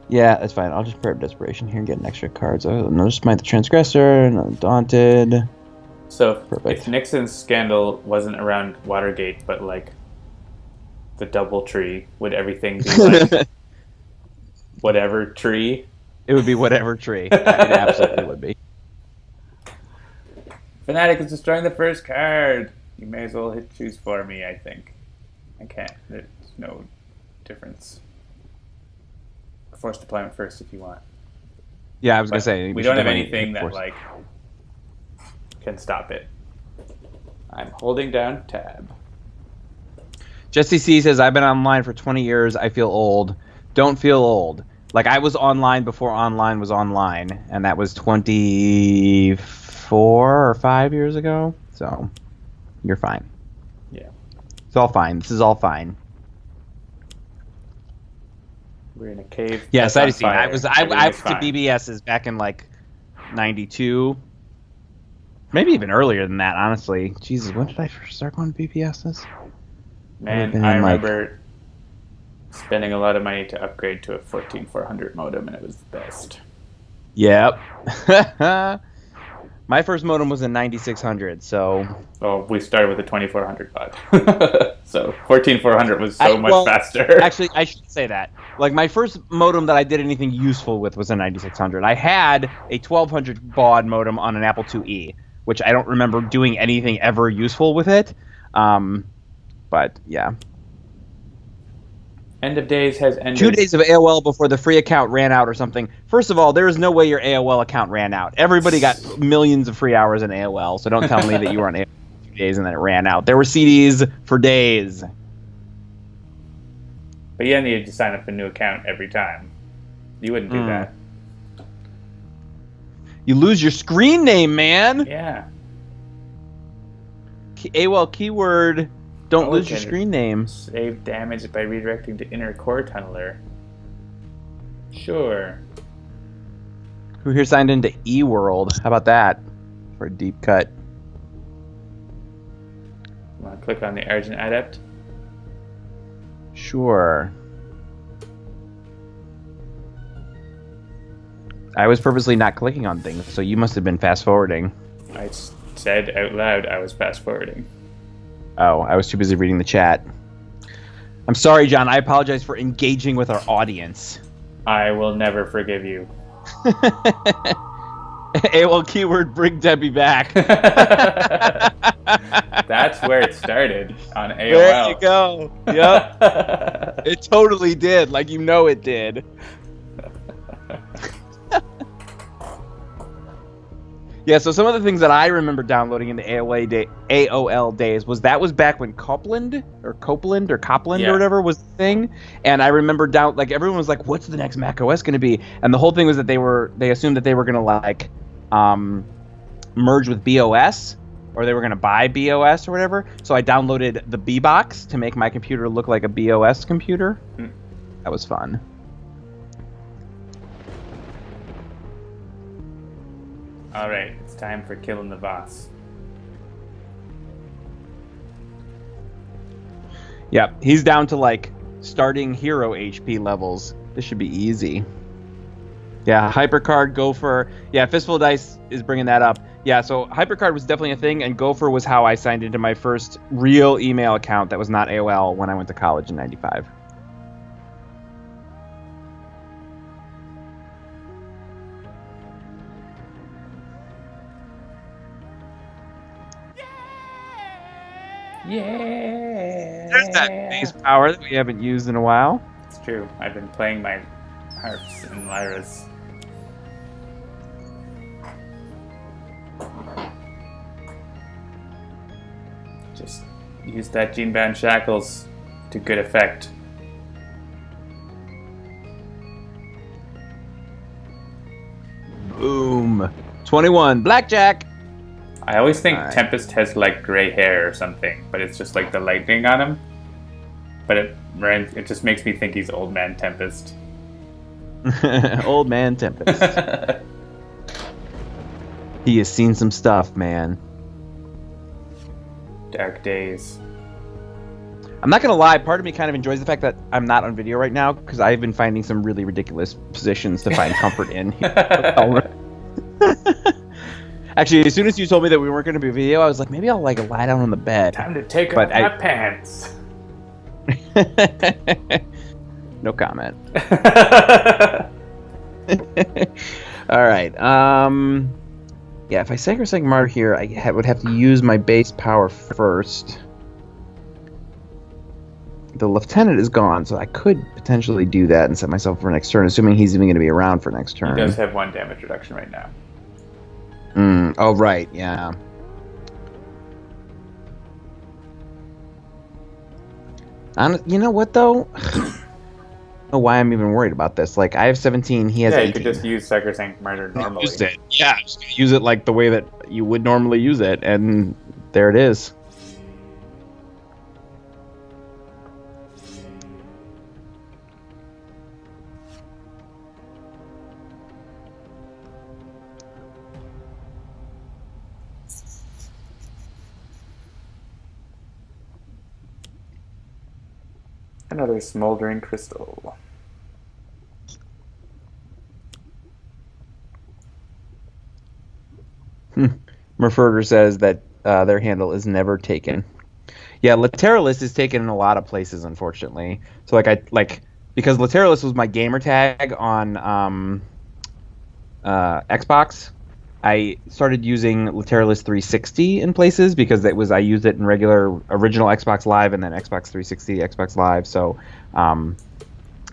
Yeah, that's fine. I'll just Prayer of Desperation here and get an extra card. So no Smite the Transgressor, no Daunted. So Perfect. if Nixon's scandal wasn't around Watergate, but like the double tree, would everything be like whatever tree? It would be whatever tree. It absolutely would be. Fanatic is destroying the first card. You may as well hit choose for me, I think. I can't. There's no difference. Forced deployment first if you want. Yeah, I was But going to say. we don't have anything that like can stop it. I'm holding down tab. Jesse C says, I've been online for 20 years. I feel old. Don't feel old. Like, I was online before online was online, and that was 24 or 5 years ago. So, you're fine. Yeah. It's all fine. This is all fine. We're in a cave. Yes, that's I on see. fire. I Everything's went to fine. BBS's back in, like, 92. Maybe even earlier than that, honestly. Jesus, when did I first start going to BBS's? Man, I remember spending a lot of money to upgrade to a 14400 modem, and it was the best. Yep. My first modem was a 9600, so... Well, we started with a 2400 pod. So 14400 was so much faster. Actually, I should say that. Like, my first modem that I did anything useful with was a 9600. I had a 1200 baud modem on an Apple IIe, which I don't remember doing anything ever useful with it. But, yeah. End of days has ended. 2 days of AOL before the free account ran out or something. First of all, there is no way your AOL account ran out. Everybody got millions of free hours in AOL, so don't tell me that you were on AOL for 2 days and then it ran out. There were CDs for days. But you needed to sign up a new account every time. You wouldn't do that. You lose your screen name, man. Yeah. AOL keyword, don't lose your Okay. screen name. Save damage by redirecting to inner core tunneler. Sure. Who here signed into eWorld? How about that? For a deep cut. You want to click on the Argent Adept? Sure. I was purposely not clicking on things, so you must have been fast forwarding. I said out loud I was fast forwarding. Oh, I was too busy reading the chat. I'm sorry, John. I apologize for engaging with our audience. I will never forgive you. AOL keyword, bring Debbie back. That's where it started, on AOL. There you go. Yep. It totally did. Like, you know it did. Yeah, so some of the things that I remember downloading in the AOL days was back when Copland or Copland or whatever was the thing. And I remember everyone was like, what's the next Mac OS going to be? And the whole thing was that they assumed that they were going to merge with BOS, or they were going to buy BOS or whatever. So I downloaded the B-Box to make my computer look like a BOS computer. That was fun. Alright, it's time for killing the Voss. Yep, he's down to starting hero HP levels. This should be easy. Yeah, Hypercard, Gopher. Yeah, Fistful of Dice is bringing that up. Yeah, so Hypercard was definitely a thing, and Gopher was how I signed into my first real email account that was not AOL when I went to college in '95. Yeah! There's that bass power that we haven't used in a while. It's true. I've been playing my harps and lyras. Just use that Gene-bound shackles to good effect. Boom. 21. Blackjack. I always think Alright. Tempest has gray hair or something, but it's just the lightning on him. but it just makes me think he's Old Man Tempest. Old Man Tempest. He has seen some stuff, man. Dark days. I'm not gonna lie, part of me kind of enjoys the fact that I'm not on video right now, because I've been finding some really ridiculous positions to find comfort in. Actually, as soon as you told me that we weren't going to be video, I was like, maybe I'll lie down on the bed. Time to take off my pants. No comment. All right. Yeah, if I sacrosanct martyr here, I would have to use my base power first. The lieutenant is gone, so I could potentially do that and set myself for next turn, assuming he's even going to be around for next turn. He does have 1 damage reduction right now. Oh, right, yeah. You know what, though? I don't know why I'm even worried about this. Like, I have 17, he has 18. You could just use Sacrosanct Martyr normally. Yeah, I'm just going to use it like the way that you would normally use it, and there it is. Another smoldering crystal. Murfurter says that their handle is never taken. Yeah, Lateralis is taken in a lot of places, unfortunately. So because Lateralis was my gamer tag on Xbox, I started using Lateralis 360 in places because I used it in original Xbox Live and then Xbox 360, Xbox Live. So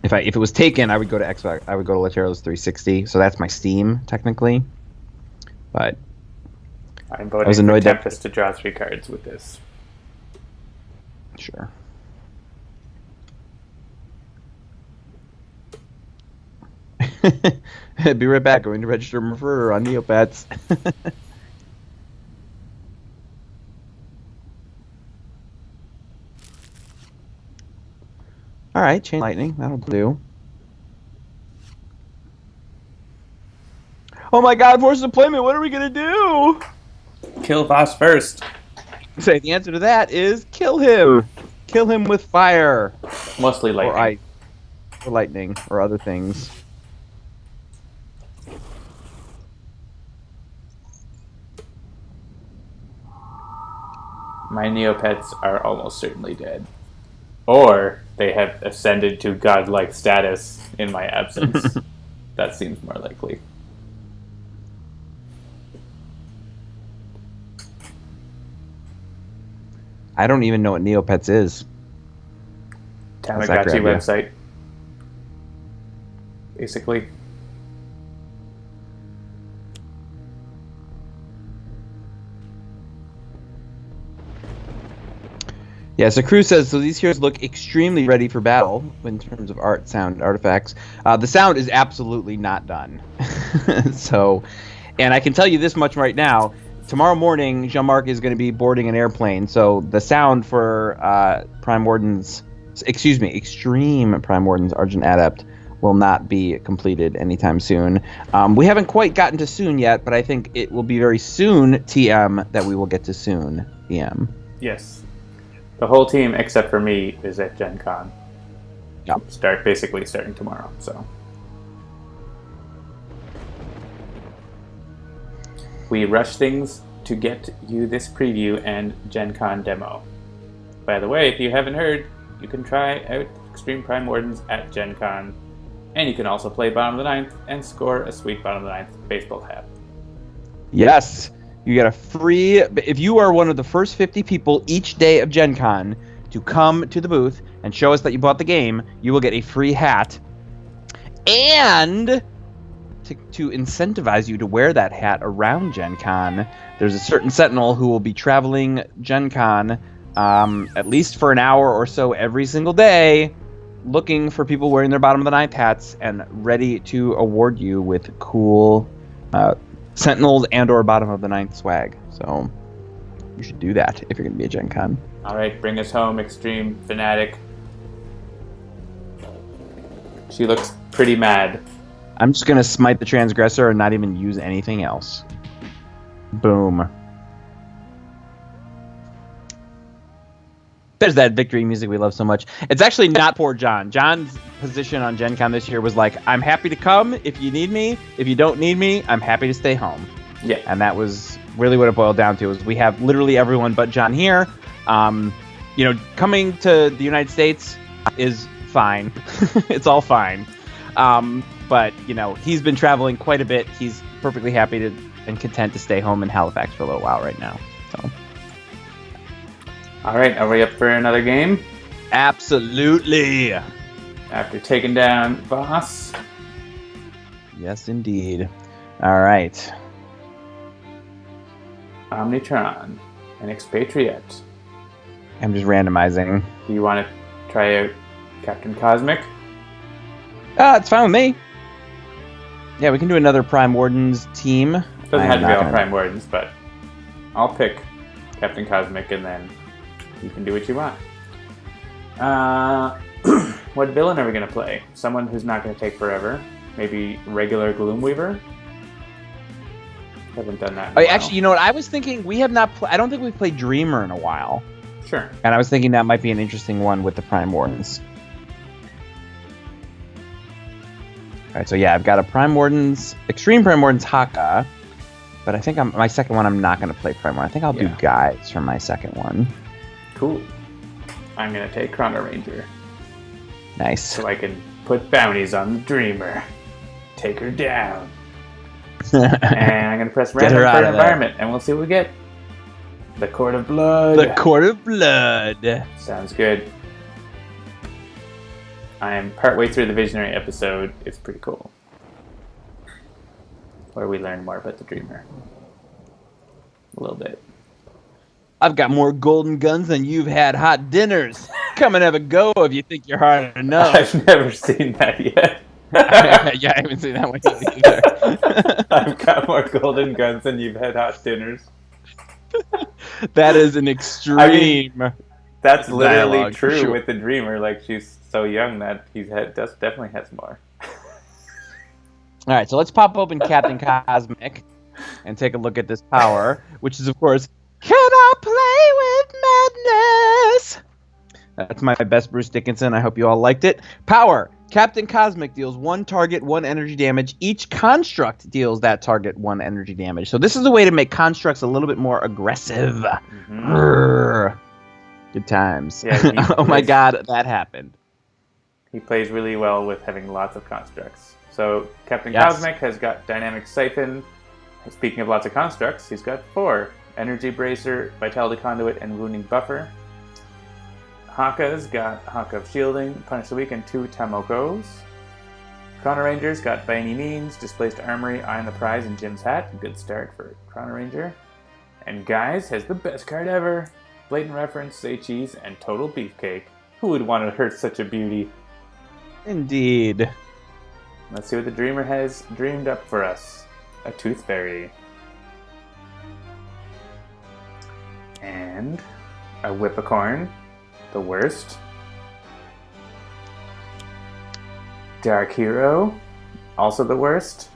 if it was taken, I would go to Lateralis 360. So that's my Steam technically. But I'm voting for Tempest to draw 3 cards with this. Sure. Be right back. Going to register Murfurter on Neopets. All right, Chain Lightning. That'll do. Oh my God, Force Deployment. What are we gonna do? Kill Voss first. Say the answer to that is kill him. Kill him with fire. Mostly lightning. Or ice. Or lightning. Or other things. My Neopets are almost certainly dead. Or they have ascended to godlike status in my absence. That seems more likely. I don't even know what Neopets is. Tamagotchi website. Basically. Yeah, so Crew says, so these heroes look extremely ready for battle in terms of art, sound, artifacts. The sound is absolutely not done. And I can tell you this much right now. Tomorrow morning, Jean-Marc is going to be boarding an airplane, so the sound for Extreme Prime Wardens Argent Adept will not be completed anytime soon. We haven't quite gotten to soon yet, but I think it will be very soon, TM, that we will get to soon, EM. Yes. The whole team, except for me, is at Gen Con. Yep. Basically starting tomorrow, so. We rush things to get you this preview and Gen Con demo. By the way, if you haven't heard, you can try out Extreme Prime Wardens at Gen Con, and you can also play Bottom of the Ninth and score a sweet Bottom of the Ninth baseball hat. Yes! You get a free... If you are one of the first 50 people each day of Gen Con to come to the booth and show us that you bought the game, you will get a free hat. And to incentivize you to wear that hat around Gen Con, there's a certain Sentinel who will be traveling Gen Con at least for an hour or so every single day, looking for people wearing their Bottom of the Ninth hats and ready to award you with cool Sentinels and or Bottom of the Ninth swag. So you should do that if you're going to be at Gen Con. All right, bring us home, Extreme Fanatic. She looks pretty mad. I'm just gonna smite the transgressor and not even use anything else. Boom. There's that victory music we love so much. It's actually not poor John. John's position on Gen Con this year was like, I'm happy to come if you need me. If you don't need me, I'm happy to stay home. Yeah. And that was really what it boiled down to, is we have literally everyone but John here. Coming to the United States is fine. It's all fine. But, he's been traveling quite a bit. He's perfectly happy and content to stay home in Halifax for a little while right now. So. All right, are we up for another game? Absolutely. After taking down Voss. Yes, indeed. All right. Omnitron and Expatriate. I'm just randomizing. Do you want to try out Captain Cosmic? It's fine with me. Yeah, we can do another Prime Wardens team. Doesn't have to be all Prime Wardens, but I'll pick Captain Cosmic and then you can do what you want. What villain are we going to play? Someone who's not going to take forever. Maybe regular Gloomweaver? Haven't done that in a while. Actually, you know what? I was thinking we have not... I don't think we've played Dreamer in a while. Sure. And I was thinking that might be an interesting one with the Prime Wardens. Alright, so yeah, I've got a Prime Wardens... Extreme Prime Wardens Haka. But I think my second one, I'm not going to play Prime Warden. I think I'll do Guise for my second one. Cool. I'm going to take Chrono-Ranger. Nice. So I can put bounties on the Dreamer. Take her down. And I'm going to press random for environment, and we'll see what we get. The Court of Blood. The Court of Blood. Sounds good. I am partway through the Visionary episode. It's pretty cool. Where we learn more about the Dreamer. A little bit. I've got more golden guns than you've had hot dinners. Come and have a go if you think you're hard enough. I've never seen that yet. Yeah, I haven't seen that one either. I've got more golden guns than you've had hot dinners. That is an extreme. I mean, that's literally true with the Dreamer. Like, she's so young that definitely has more. All right, so let's pop open Captain Cosmic and take a look at this power, which is, of course, can I play with madness? That's my best Bruce Dickinson. I hope you all liked it. Power. Captain Cosmic deals 1 target, 1 energy damage. Each construct deals that target 1 energy damage. So this is a way to make constructs a little bit more aggressive. Mm-hmm. Good times. Yeah, oh my god, that happened. He plays really well with having lots of constructs. So Captain Cosmic has got Dynamic Siphon. Speaking of lots of constructs, he's got 4. Energy Bracer, Vitality Conduit, and Wounding Buffer. Haka's got Haka of Shielding, Punish the Weak, and 2 Tamokos. Chrono-Ranger's got By Any Means, Displaced Armory, Eye on the Prize, and Jim's Hat. Good start for Chrono-Ranger. And Guise has the best card ever. Blatant Reference, Say Cheese, and Total Beefcake. Who would want to hurt such a beauty? Indeed. Let's see what the Dreamer has dreamed up for us. A Tooth Fairy. And a Whippocorn, the worst. Dark Hero, also the worst.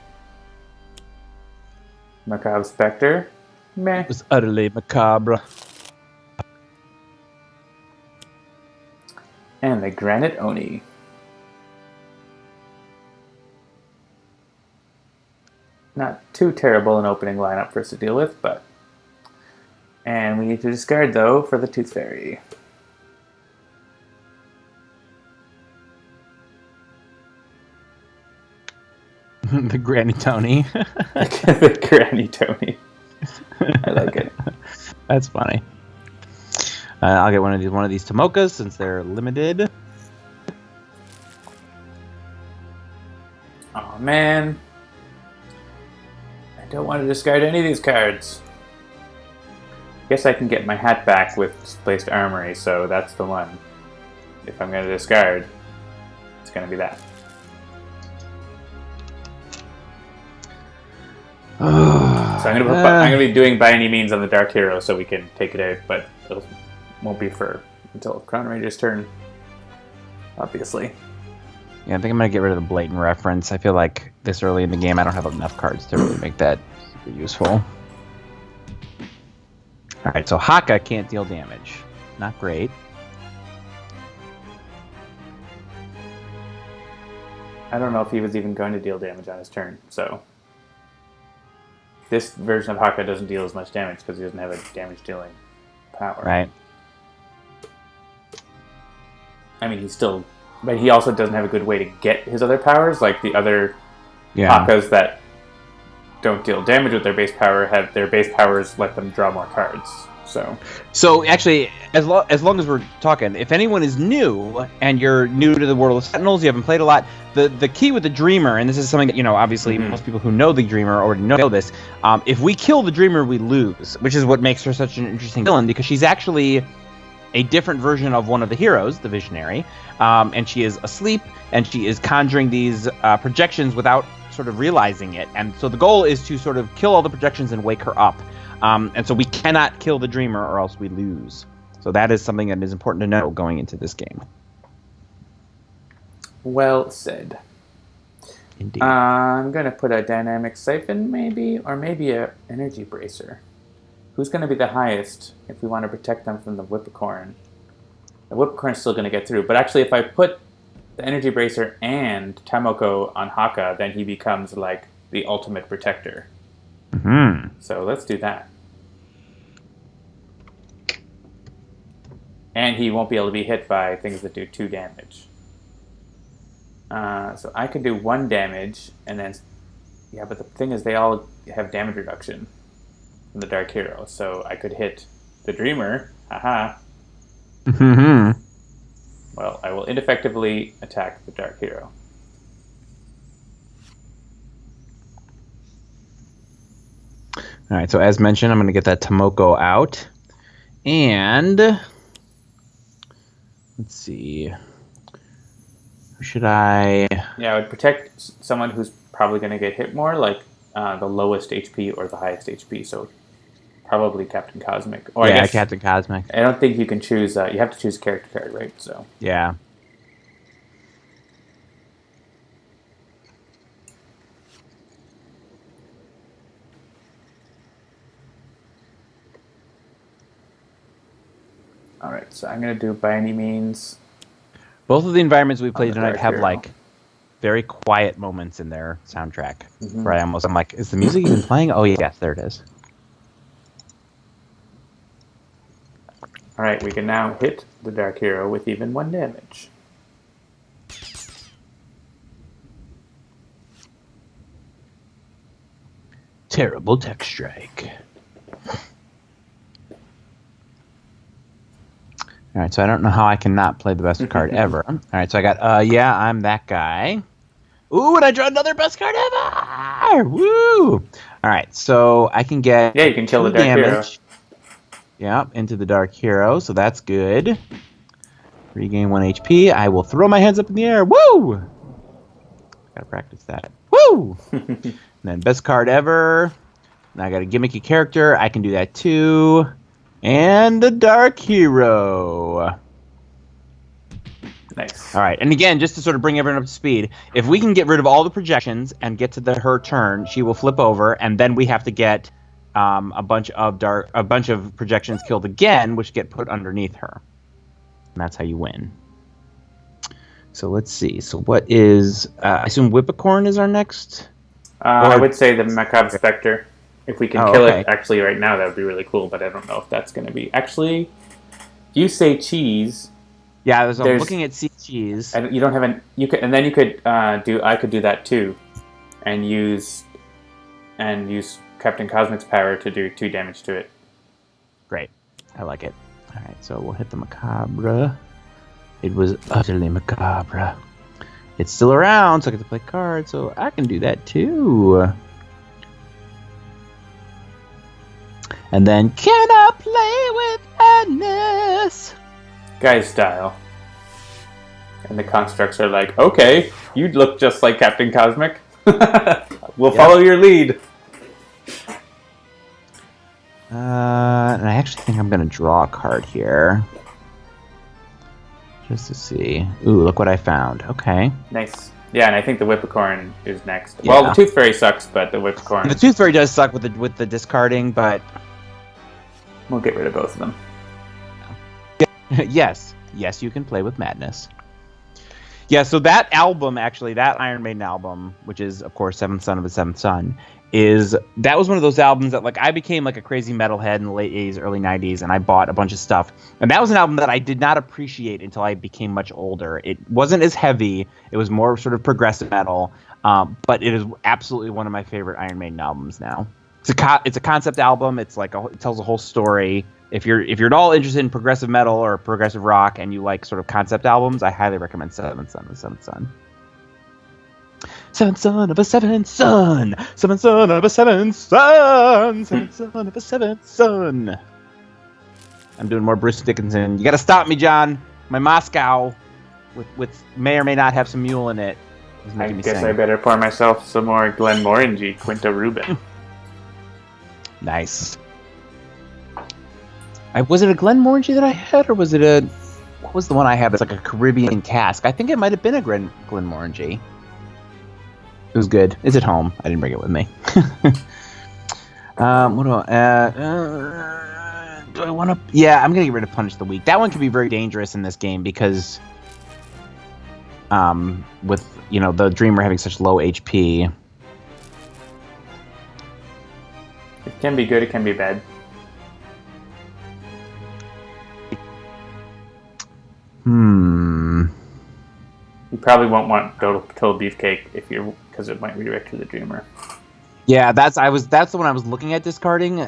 Macabre Spectre, meh. It was utterly macabre. And the Granite Oni. Not too terrible an opening lineup for us to deal with, but... And we need to discard, though, for the Tooth Fairy. The Granny Tony. The Granny Tony. I like it. That's funny. I'll get one of these Tomokas since they're limited. Oh man, I don't want to discard any of these cards. Guess I can get my hat back with Displaced Armory, so that's the one. If I'm going to discard, it's going to be that. So I'm going to be doing By Any Means on the Dark Hero so we can take it out, but it won't be until Chrono-Ranger's turn, obviously. Yeah, I think I'm going to get rid of the blatant reference. I feel like this early in the game, I don't have enough cards to really make that super useful. Alright, so Haka can't deal damage. Not great. I don't know if he was even going to deal damage on his turn, so... This version of Haka doesn't deal as much damage because he doesn't have a damage-dealing power. Right. I mean, he's still... But he also doesn't have a good way to get his other powers, like the other Hakas that don't deal damage with their base power have their base powers let them draw more cards. So actually, as long as we're talking, if anyone is new and you're new to the world of Sentinels, you haven't played a lot, the key with the Dreamer, and this is something that, obviously most people who know the Dreamer already know this, if we kill the Dreamer, we lose, which is what makes her such an interesting villain, because she's actually a different version of one of the heroes, the Visionary, and she is asleep, and she is conjuring these projections without sort of realizing it, and so the goal is to sort of kill all the projections and wake her up. And so we cannot kill the Dreamer or else we lose. So that is something that is important to know going into this game. Well said. Indeed. I'm going to put a Dynamic Siphon, maybe, or maybe a Energy Bracer. Who's going to be the highest if we want to protect them from the Whippocorn? The Whippocorn's still going to get through, but actually if I put the Energy Bracer and Tamoko on Haka, then he becomes like the ultimate protector. Mm-hmm. So let's do that. And he won't be able to be hit by things that do 2 damage. So I could do 1 damage, and then... Yeah, but the thing is they all have damage reduction from the Dark Hero. So I could hit the Dreamer. Haha. Mm-hmm. Well, I will ineffectively attack the Dark Hero. All right, so as mentioned, I'm going to get that Tomoko out. And let's see. Who should I... Yeah, I would protect someone who's probably going to get hit more, like the lowest HP or the highest HP. So probably Captain Cosmic. Or yeah, I guess, Captain Cosmic. I don't think you can choose... you have to choose a character card, right? So yeah. Alright, so I'm going to do By Any Means. Both of the environments we played tonight have, Hero. like, very quiet moments in their soundtrack. Where I'm like, is the music even playing? Oh, yes, there it is. Alright, we can now hit the Dark Hero with even 1 damage. Terrible Tech Strike. All right, so I don't know how I cannot play the best card ever. All right, so I got, yeah, I'm that guy. Ooh, and I drew another best card ever! Woo! All right, so I can get... Yeah, you can kill the Dark Hero. Yeah, into the Dark Hero, so that's good. Regain 1 HP. I will throw my hands up in the air. Woo! Gotta practice that. Woo! And then best card ever. Now I got a gimmicky character. I can do that too. And the Dark Hero. Nice. All right, and again, just to sort of bring everyone up to speed, if we can get rid of all the projections and get to her turn, she will flip over, and then we have to get a bunch of projections killed again, which get put underneath her. And that's how you win. So let's see. So what is... I assume Whippocorn is our next? I would say the Macabre Spectre. If we can kill it actually right now, that would be really cool, but I don't know if that's going to be... Actually, you say cheese... Yeah, I was looking at sea cheese. And you don't have an... You could, and then you could do... I could do that too. And use Captain Cosmic's power to do 2 damage to it. Great. I like it. All right, so we'll hit the Macabre. It was utterly macabre. It's still around, so I get to play cards, so I can do that too. And then, can I play with madness? Guise style. And the constructs are like, okay, you look just like Captain Cosmic. We'll follow your lead. And I actually think I'm going to draw a card here. Just to see. Ooh, look what I found. Okay. Nice. Yeah, and I think the Whippocorn is next. Yeah. Well, the Tooth Fairy sucks, but the Whippocorn... The Tooth Fairy does suck with the discarding, but... We'll get rid of both of them. Yes. Yes, you can play with madness. Yeah, so that album, actually, that Iron Maiden album, which is, of course, Seventh Son of a Seventh Son, that was one of those albums that, like, I became, like, a crazy metalhead in the late 80s, early 90s, and I bought a bunch of stuff. And that was an album that I did not appreciate until I became much older. It wasn't as heavy. It was more sort of progressive metal, but it is absolutely one of my favorite Iron Maiden albums now. It's a concept album. It's like it tells a whole story. If you're at all interested in progressive metal or progressive rock and you like sort of concept albums, I highly recommend Seventh Son of a Seventh Son. Seventh son of a seventh son. Seventh son of a seventh son. Seventh son of a seventh son. I'm doing more Bruce Dickinson. You got to stop me, John. My Moscow, with may or may not have some mule in it. I guess I better pour myself some more Glenmorangie, Quinto Rubin. Nice. Was it a Glenmorangie that I had, or was it what was the one I had? It's like a Caribbean cask. I think it might have been a Glenmorangie. It was good. It's at home. I didn't bring it with me. What do I want to... Yeah, I'm going to get rid of Punish the Weak. That one can be very dangerous in this game because with, the Dreamer having such low HP. It can be good, it can be bad. You probably won't want Total Beefcake because it might redirect to the Dreamer. Yeah, that's the one I was looking at discarding,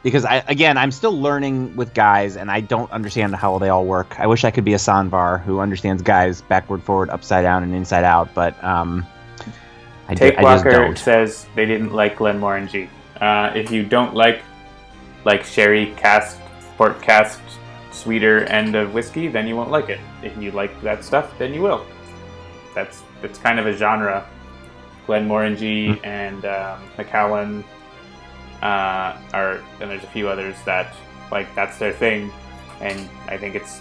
because I'm still learning with Guise and I don't understand how they all work. I wish I could be a Sanvar who understands Guise backward, forward, upside down, and inside out, but I just don't. Says they didn't like Glenmorangie. If you don't like sherry cask, port cask, sweeter end of whiskey, then you won't like it. If you like that stuff, then you will. It's kind of a genre. Glenmorangie and Macallan and there's a few others that that's their thing, and I think it's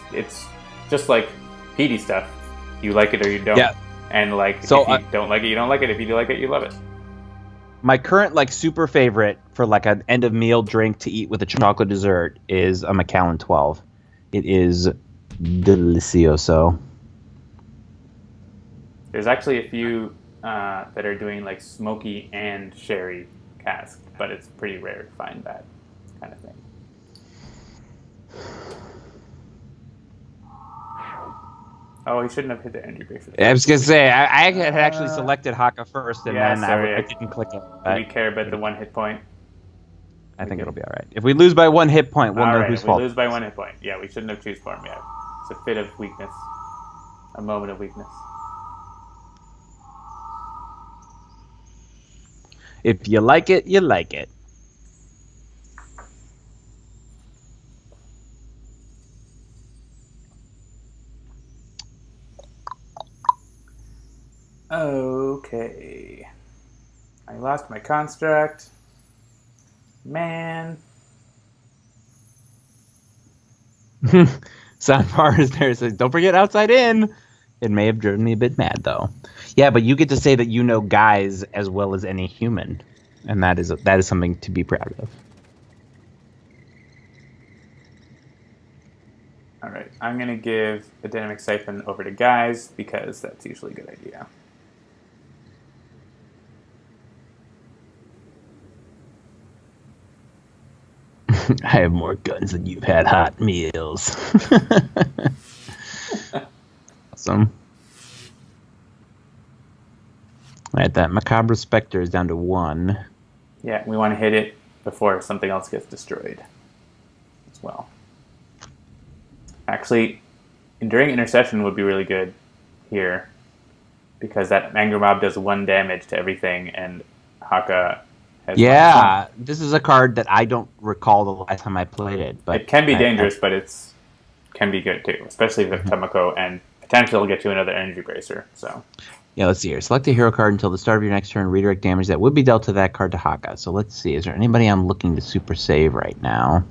just like peaty stuff. You like it or you don't. Yeah. And if you don't like it, you don't like it. If you do like it, you love it. My current super favorite for an end of meal drink to eat with a chocolate dessert is a Macallan 12. It is delicioso. There's actually a few that are doing smoky and sherry cask, but it's pretty rare to find that kind of thing. Oh, he shouldn't have hit the energy bracelet. I was going to say, I had actually selected Haka first, and then I didn't click it. Do we care about the 1 hit point? I think it'll be all right. If we lose by 1 hit point, we'll know whose fault. If we lose by 1 hit point. Yeah, we shouldn't have choose form yet. It's a fit of weakness. A moment of weakness. If you like it, you like it. Okay. I lost my construct. Man. Soundbar is there. Says, don't forget outside in. It may have driven me a bit mad, though. Yeah, but you get to say that you know Guise as well as any human, and that is something to be proud of. All right, I'm gonna give the dynamic siphon over to Guise because that's usually a good idea. I have more guns than you've had hot meals. Awesome. Alright, that Macabre Spectre is down to 1. Yeah, we want to hit it before something else gets destroyed as well. Actually, Enduring Intercession would be really good here because that Anger Mob does 1 damage to everything, and Haka has this is a card that I don't recall the last time I played it. But it can be dangerous, but it's can be good too, especially with Tomoko, and potentially will get you another Energy Bracer. So. Yeah, let's see here. Select a hero card until the start of your next turn. Redirect damage that would be dealt to that card to Haka. So let's see. Is there anybody I'm looking to super save right now?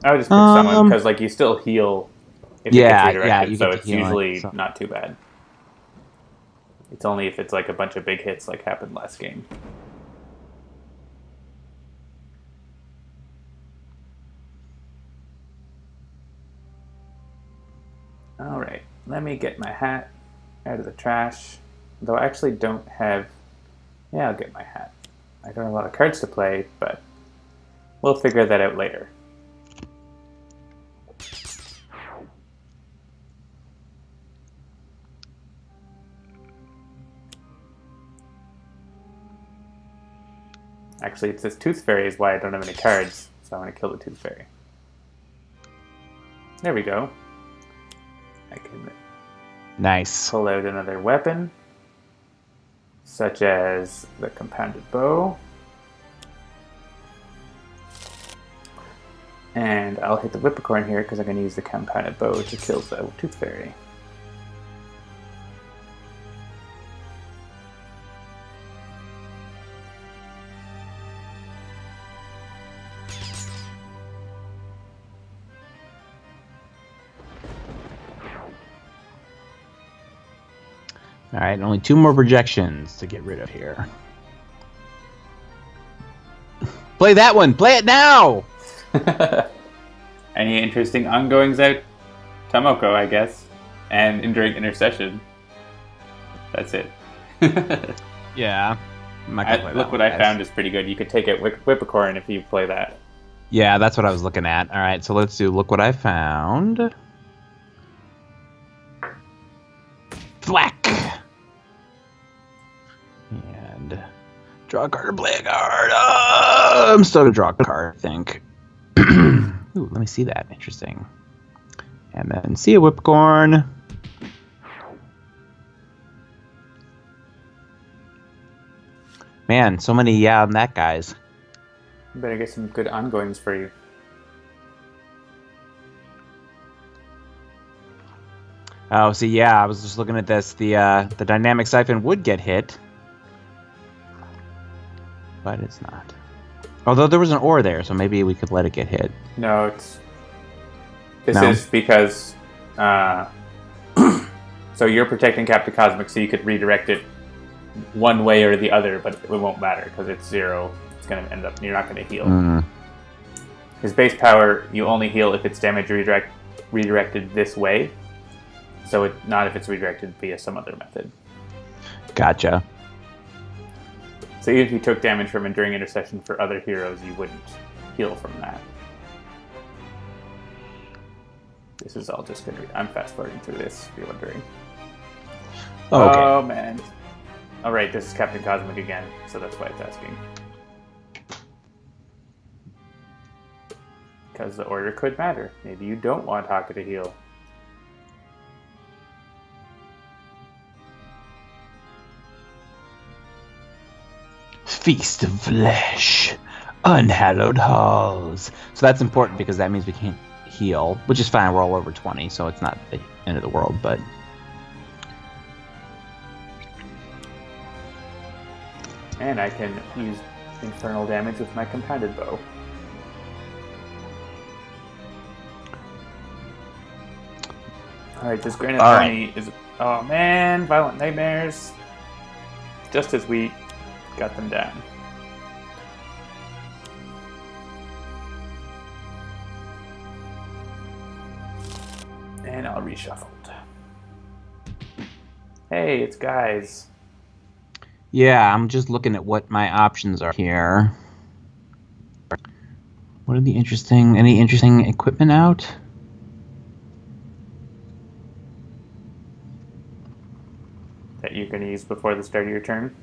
I would just pick someone because you still heal If it gets redirected, yeah, you so get to it's heal it, usually so. not too bad. It's only if it's like a bunch of big hits like happened last game. Alright, let me get my hat out of the trash. Though I actually don't have... Yeah, I'll get my hat. I don't have a lot of cards to play, but we'll figure that out later. Actually, it says Tooth Fairy is why I don't have any cards, so I'm going to kill the Tooth Fairy. There we go. I can Nice. pull out another weapon, such as the Compounded Bow. And I'll hit the Whippocorn here because I'm going to use the Compounded Bow to kill the Tooth Fairy. All right, only 2 more projections to get rid of here. Play that one. Play it now. Any interesting ongoings out? Tomoko, I guess. And Enduring Intercession. That's it. Yeah. I'm not gonna play that Look what one, I guys. found is pretty good. You could take it Whippocorn if you play that. Yeah, that's what I was looking at. All right, so let's do Look What I Found. Thwack. And draw a card or play a card. I'm still going to draw a card, I think. Ooh, let me see that. Interesting. And then see a Whipcorn. Man, so many on that, guys. Better get some good ongoings for you. Oh, see, yeah, I was just looking at this. The Dynamic Siphon would get hit. But it's not. Although there was an ore there, so maybe we could let it get hit. No, it's... This No? is because... so you're protecting Captain Cosmic, so you could redirect it one way or the other, but it won't matter, because it's 0. It's going to end up... You're not going to heal. Mm. His base power, you only heal if it's damage redirected this way. So not if it's redirected via some other method. Gotcha. So even if you took damage from Enduring Intercession for other heroes, you wouldn't heal from that. This is all just going to... I'm fast-forwarding through this, if you're wondering. Oh, okay. Oh, man. Alright, this is Captain Cosmic again, so that's why it's asking. Because the order could matter. Maybe you don't want Haka to heal. Feast of flesh. Unhallowed halls. So that's important because that means we can't heal, which is fine. We're all over 20, so it's not the end of the world, but... And I can use infernal damage with my Compounded Bow. Alright, this Granite Army is... Oh man, Violent Nightmares. Just as we got them down. And I'll reshuffle. Hey, it's Guise. Yeah, I'm just looking at what my options are here. What are the interesting... Any interesting equipment out? That you can use before the start of your turn?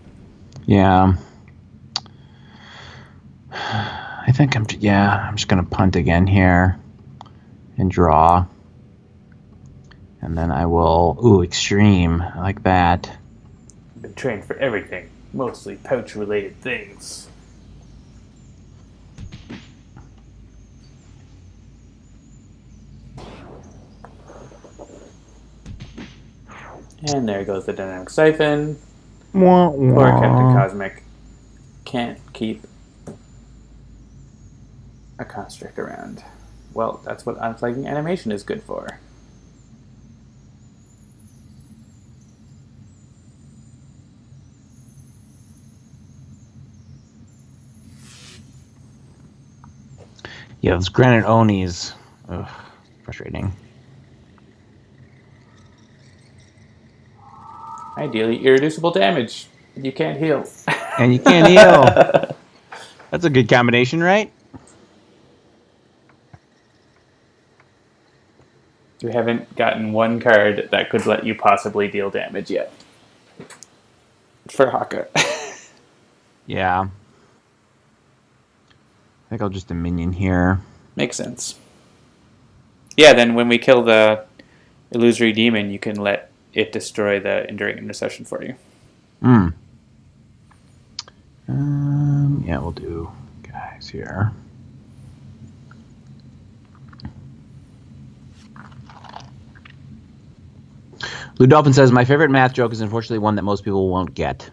Yeah. I think I'm just going to punt again here and draw. And then I will... Ooh, Extreme. I like that. Been trained for everything, mostly pouch-related things. And there goes the Dynamic Siphon. Wah, wah. Poor Captain Cosmic can't keep a construct around. Well, that's what unflagging animation is good for. Yeah, those granite Onis. Ugh, frustrating. Ideally, irreducible damage. You can't heal. And you can't heal. That's a good combination, right? You haven't gotten one card that could let you possibly deal damage yet. For Haka. Yeah. I think I'll just a minion here. Makes sense. Yeah, then when we kill the illusory demon, you can let it destroy the Enduring Intercession for you. Yeah, we'll do Guise here. Lou Dolphin says, my favorite math joke is unfortunately one that most people won't get,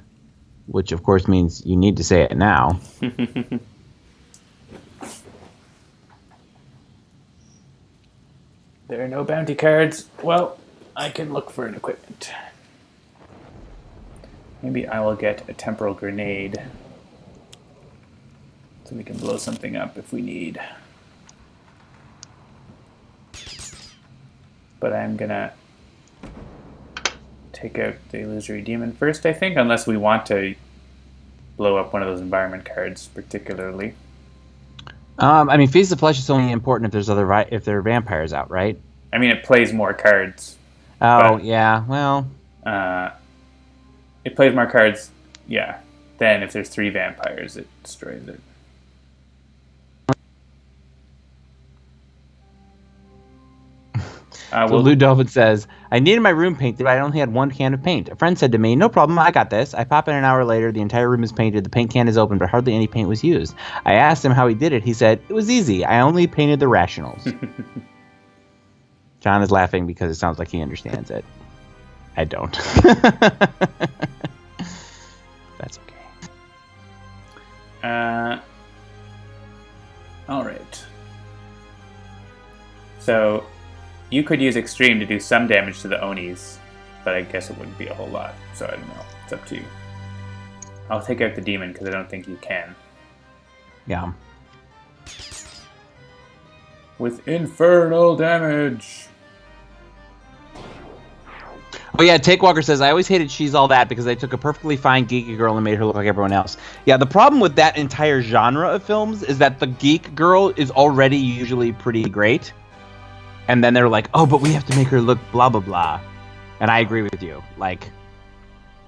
which of course means you need to say it now. There are no bounty cards. Well, I can look for an equipment. Maybe I will get a temporal grenade so we can blow something up if we need. But I'm gonna take out the illusory demon first, I think, unless we want to blow up one of those environment cards particularly. I mean, Feast of Flesh is only important if there's if there are vampires out, right? I mean, it plays more cards. Oh, yeah, well... it plays more cards, yeah. Then if there's 3 vampires, it destroys it. So Lou Dolphin says, I needed my room painted, but I only had 1 can of paint. A friend said to me, no problem, I got this. I pop in an hour later, the entire room is painted, the paint can is open, but hardly any paint was used. I asked him how he did it. He said, it was easy. I only painted the rationals. John is laughing because it sounds like he understands it. I don't. That's okay. All right. So... you could use Extreme to do some damage to the Onis, but I guess it wouldn't be a whole lot, so I don't know. It's up to you. I'll take out the demon because I don't think you can. Yeah. With infernal damage! Oh yeah, Takewalker says, I always hated She's All That because they took a perfectly fine geeky girl and made her look like everyone else. Yeah, the problem with that entire genre of films is that the geek girl is already usually pretty great. And then they're like, oh, but we have to make her look blah, blah, blah. And I agree with you. Like,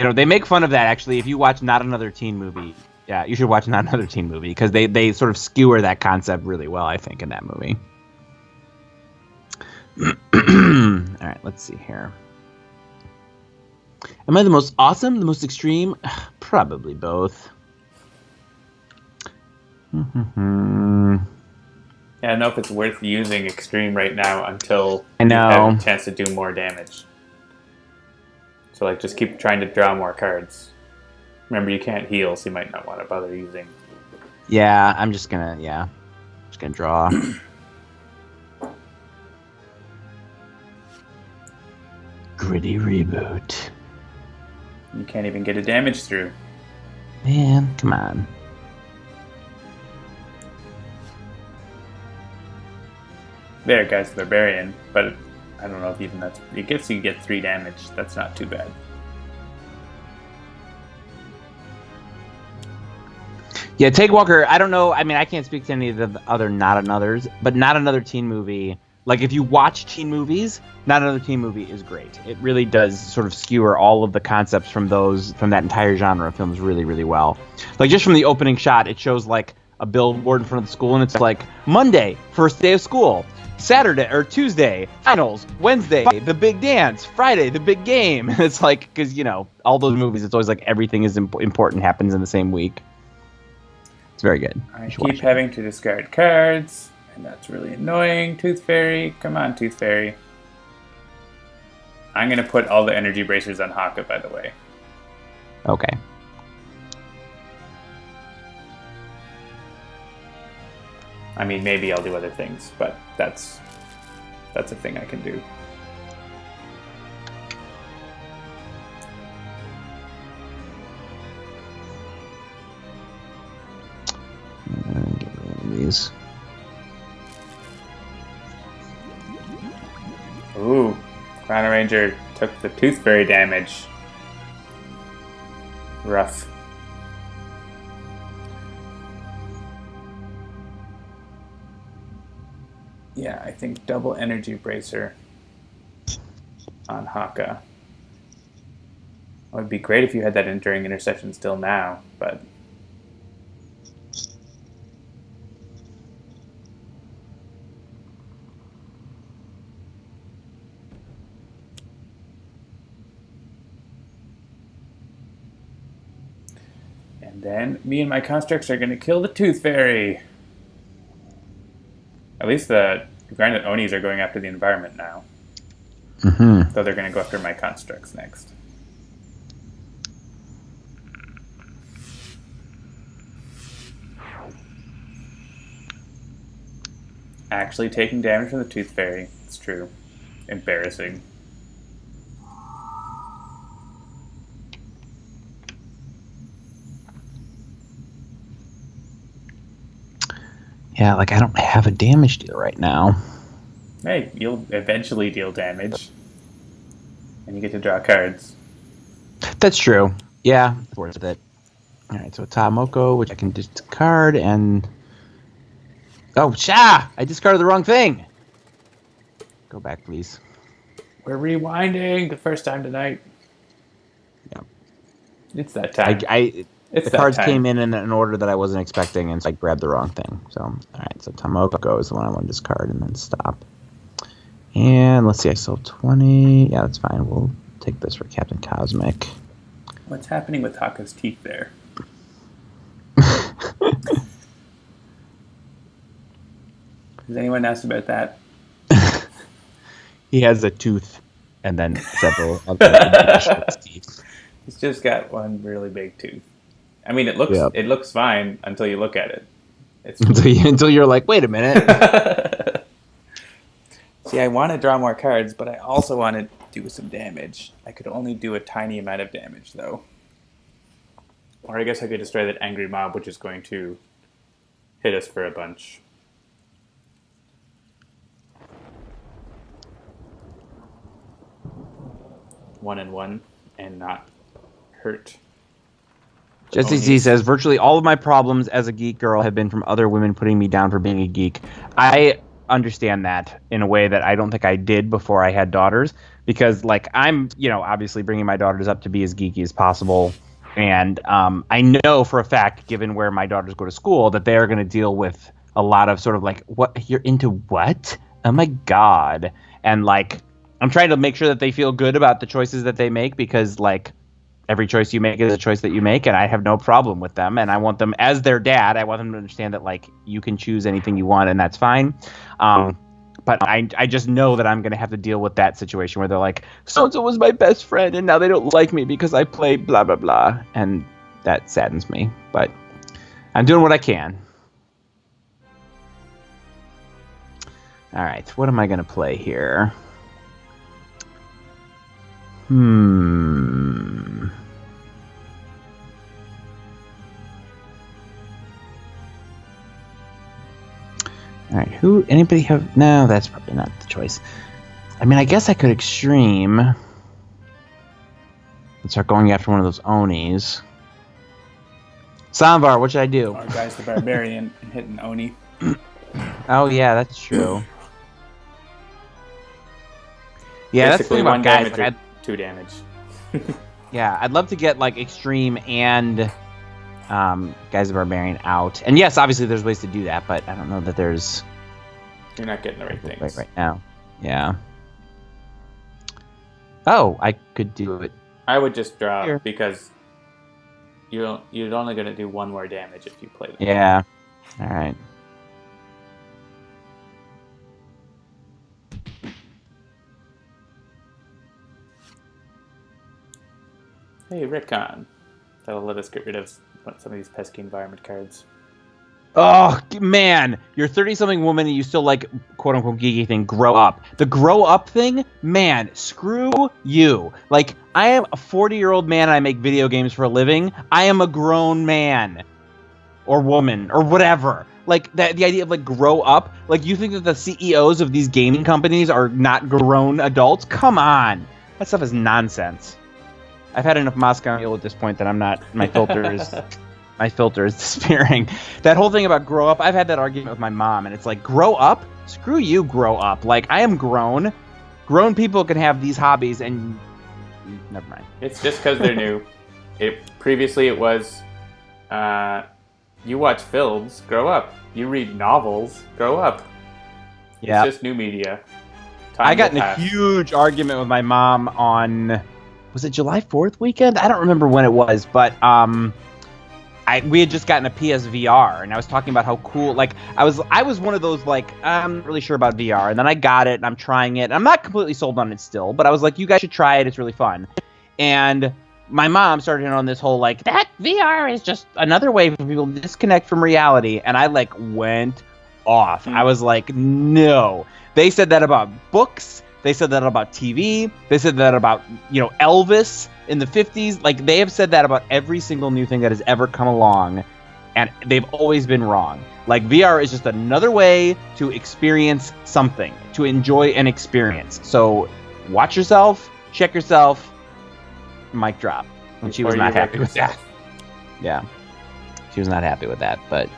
you know, they make fun of that, actually. If you watch Not Another Teen Movie, yeah, you should watch Not Another Teen Movie, because they sort of skewer that concept really well, I think, in that movie. All right, let's see here. Am I the most awesome, the most extreme? Probably both. Yeah, I don't know if it's worth using Extreme right now until you have a chance to do more damage. So, like, just keep trying to draw more cards. Remember, you can't heal, so you might not want to bother using. Yeah, I'm just gonna draw. Gritty reboot. You can't even get a damage through. Man, come on. There, Guise the Barbarian, but I don't know if even that's... it gets you get 3 damage. That's not too bad. Yeah, Takewalker, I don't know. I mean, I can't speak to any of the other Not Anothers, but Not Another Teen Movie... like, if you watch teen movies, Not Another Teen Movie is great. It really does sort of skewer all of the concepts from that entire genre of films really, really well. Like, just from the opening shot, it shows, like, a billboard in front of the school, and it's like, Monday, first day of school. Saturday or Tuesday, finals. Wednesday, the big dance. Friday, the big game. It's like, because, you know, all those movies, it's always like everything is important happens in the same week. It's very good. I keep having to discard cards, and that's really annoying. Tooth Fairy, come on, Tooth Fairy. I'm going to put all the energy bracers on Haka, by the way. Okay. I mean, maybe I'll do other things, but that's a thing I can do. Get rid of these. Chrono-Ranger took the Tooth Fairy damage. Rough. Yeah, I think double energy bracer on Haka. It would be great if you had that Enduring Intercession still now, but... And then me and my constructs are going to kill the Tooth Fairy. At least the Granite Onis are going after the environment now. Mm-hmm. So they're going to go after my constructs next. Actually taking damage from the Tooth Fairy. It's true. Embarrassing. Yeah, like I don't have a damage deal right now. Hey, you'll eventually deal damage. And you get to draw cards. That's true. Yeah, it's worth it. Alright, so Tamoko, which I can discard, and... Oh, I discarded the wrong thing! Go back, please. We're rewinding the first time tonight. Yep. It's that time. The cards came in an order that I wasn't expecting, and so I grabbed the wrong thing. So, alright, so Tamoko is the one I want to discard and then stop. And let's see, I sold 20. Yeah, that's fine. We'll take this for Captain Cosmic. What's happening with Haka's teeth there? Has anyone asked about that? He has a tooth and then several other teeth. He's just got one really big tooth. I mean, it looks fine until you look at it. It's until you're like, wait a minute. See, I want to draw more cards, but I also want to do some damage. I could only do a tiny amount of damage, though. Or I guess I could destroy that angry mob, which is going to hit us for a bunch. One and one, and not hurt. Jesse Z says, virtually all of my problems as a geek girl have been from other women putting me down for being a geek. I understand that in a way that I don't think I did before I had daughters, because like I'm, obviously bringing my daughters up to be as geeky as possible. And I know for a fact, given where my daughters go to school, that they are going to deal with a lot of sort of like, what, you're into what? Oh my God. And like, I'm trying to make sure that they feel good about the choices that they make, because like every choice you make is a choice that you make, and I have no problem with them. And I want them, as their dad, I want them to understand that like you can choose anything you want, and that's fine. But I just know that I'm going to have to deal with that situation where they're like, so-and-so was my best friend, and now they don't like me because I play blah, blah, blah. And that saddens me. But I'm doing what I can. All right, what am I going to play here? All right, anybody have... No, that's probably not the choice. I mean, I guess I could Extreme and start going after one of those Onis. Samvar, what should I do? Or Guise the Barbarian and hit an Oni. Oh, yeah, that's true. Yeah, that's the thing about Guise. Damage or 2 damage. Yeah, I'd love to get like Extreme and Guise the Barbarian out. And yes, obviously there's ways to do that, but I don't know that there's... You're not getting the right things. Right now. Yeah. Oh, I could do it. I would just draw here, because you're only going to do 1 more damage if you play them. Yeah. All right. Hey, Rickon. That'll let us get rid of some of these pesky environment cards. Oh, man. You're a 30-something woman and you still like, quote-unquote, geeky thing. Grow up. The grow up thing? Man, screw you. Like, I am a 40-year-old man and I make video games for a living. I am a grown man. Or woman. Or whatever. Like the idea of like grow up. Like you think that the CEOs of these gaming companies are not grown adults? Come on, that stuff is nonsense. I've had enough Moscow Mule at this point that I'm not. My filter is despairing. That whole thing about grow up. I've had that argument with my mom, and it's like grow up. Screw you, grow up. Like I am grown. Grown people can have these hobbies, and never mind. It's just because they're new. Previously it was, you watch films, grow up. You read novels, grow up. Yeah. It's just new media. I got in a huge argument with my mom on, was it July 4th weekend? I don't remember when it was, but we had just gotten a PSVR, and I was talking about how cool, like, I was one of those, like, I'm not really sure about VR, and then I got it, and I'm trying it, and I'm not completely sold on it still, but I was like, you guys should try it, it's really fun. And my mom started in on this whole, like, that VR is just another way for people to disconnect from reality, and I, like, went off. I was like, no. They said that about books, they said that about TV, they said that about, Elvis in the 50s. Like, they have said that about every single new thing that has ever come along, and they've always been wrong. Like, VR is just another way to experience something, to enjoy an experience. So, watch yourself, check yourself, mic drop. And she was not happy with that. Yeah. She was not happy with that, but...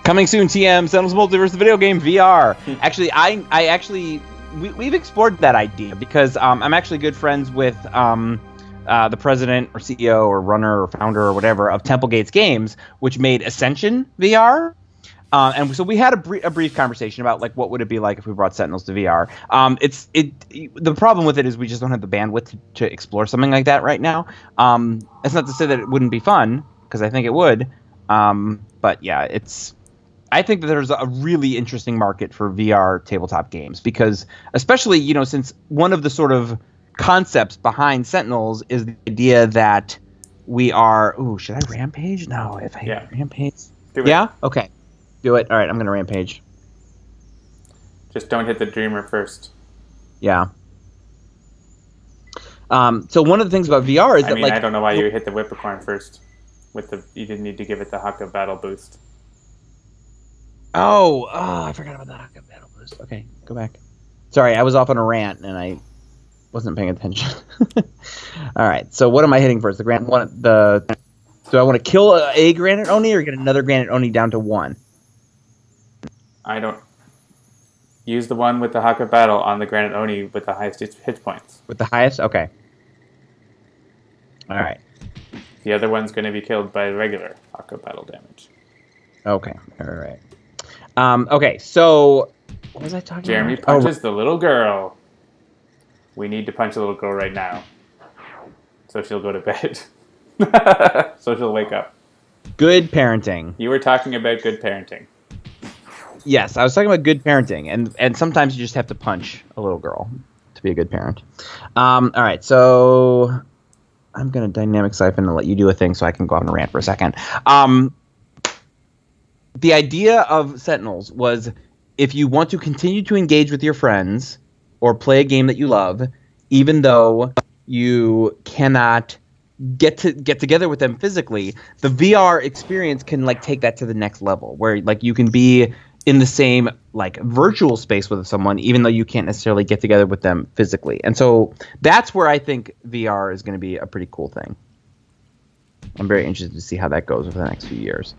Coming soon, TM, Sentinels Multiverse, the video game VR. Actually, we've explored that idea because I'm actually good friends with the president or CEO or runner or founder or whatever of Temple Gates Games, which made Ascension VR. And so we had a brief conversation about like what would it be like if we brought Sentinels to VR. The problem with it is we just don't have the bandwidth to explore something like that right now. That's not to say that it wouldn't be fun, because I think it would. But yeah, I think that there's a really interesting market for VR tabletop games because, especially, since one of the sort of concepts behind Sentinels is the idea that we are... Ooh, should I rampage? No, if I rampage... Do it. Yeah? Okay. Do it. All right, I'm going to rampage. Just don't hit the Dreamer first. Yeah. So one of the things about VR is that, like... I don't know why you hit the Whippercorn first. You didn't need to give it the Haka battle boost. Oh, I forgot about the Haka battle boost. Okay, go back. Sorry, I was off on a rant and I wasn't paying attention. All right, so what am I hitting first? Do I want to kill a Granite Oni or get another Granite Oni down to 1? I don't. Use the one with the Haka battle on the Granite Oni with the highest hit points. With the highest? Okay. All right. The other one's going to be killed by regular Haka battle damage. Okay, all right. Okay, so what was I talking Jeremy about? Jeremy punches the little girl. We need to punch the little girl right now. So she'll go to bed. So she'll wake up. Good parenting. You were talking about good parenting. Yes, I was talking about good parenting. And sometimes you just have to punch a little girl to be a good parent. All right, so I'm going to dynamic siphon and let you do a thing so I can go off and rant for a second. The idea of Sentinels was if you want to continue to engage with your friends or play a game that you love, even though you cannot get together with them physically, the VR experience can like take that to the next level where like you can be in the same like virtual space with someone even though you can't necessarily get together with them physically. And so that's where I think VR is going to be a pretty cool thing. I'm very interested to see how that goes over the next few years.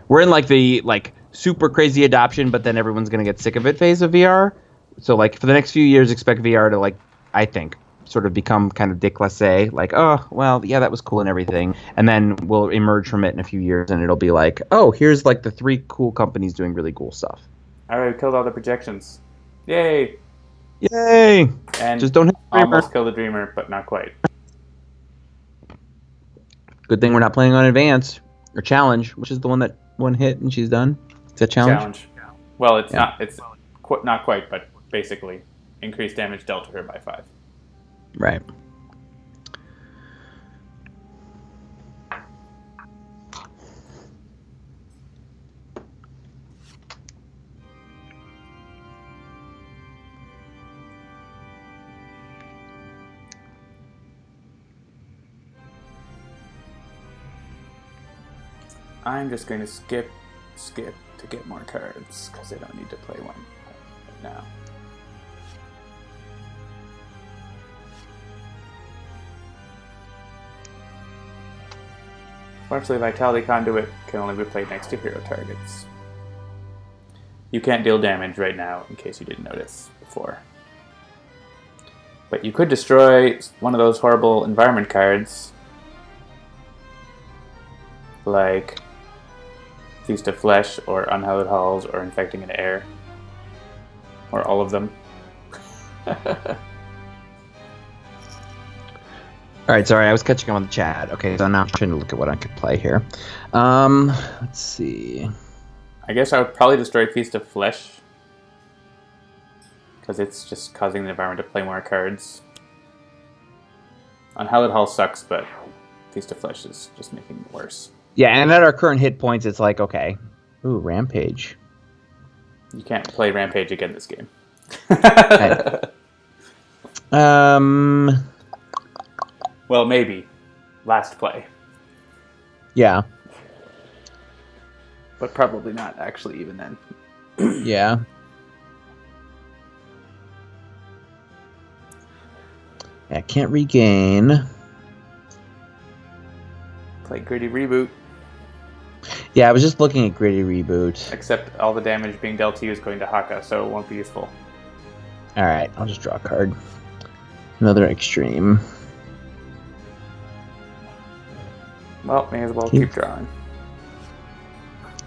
We're in like the like super crazy adoption, but then everyone's gonna get sick of it phase of VR. So like for the next few years, expect VR to like, I think, sort of become kind of déclassé. Like, oh well, yeah, that was cool and everything, and then we'll emerge from it in a few years, and it'll be like, oh, here's like the 3 cool companies doing really cool stuff. All right, we killed all the projections. Yay! Yay! And just don't hit the Dreamer. Almost killed the Dreamer, but not quite. Good thing we're not playing on Advanced or Challenge, which is the one that one hit and she's done. Is that Challenge? Well, it's not. It's not quite, but basically, increased damage dealt to her by 5. Right. I'm just going to skip skip to get more cards because I don't need to play one right now. Fortunately, Vitality Conduit can only be played next to hero targets. You can't deal damage right now, in case you didn't notice before. But you could destroy one of those horrible environment cards, like Feast of Flesh, or Unhallowed Halls, or Infecting an Air, or all of them. All right, sorry, I was catching up on the chat. Okay, so now I'm trying to look at what I could play here. Let's see. I guess I would probably destroy Feast of Flesh, because it's just causing the environment to play more cards. Unhallowed Hall sucks, but Feast of Flesh is just making it worse. Yeah, and at our current hit points, it's like, okay. Ooh, Rampage. You can't play Rampage again this game. Well, maybe. Last play. Yeah. But probably not, actually, even then. Yeah. I can't regain. Play Gritty Reboot. Yeah, I was just looking at Gritty Reboot. Except all the damage being dealt to you is going to Haka, so it won't be useful. Alright, I'll just draw a card. Another Extreme. Well, may as well keep drawing.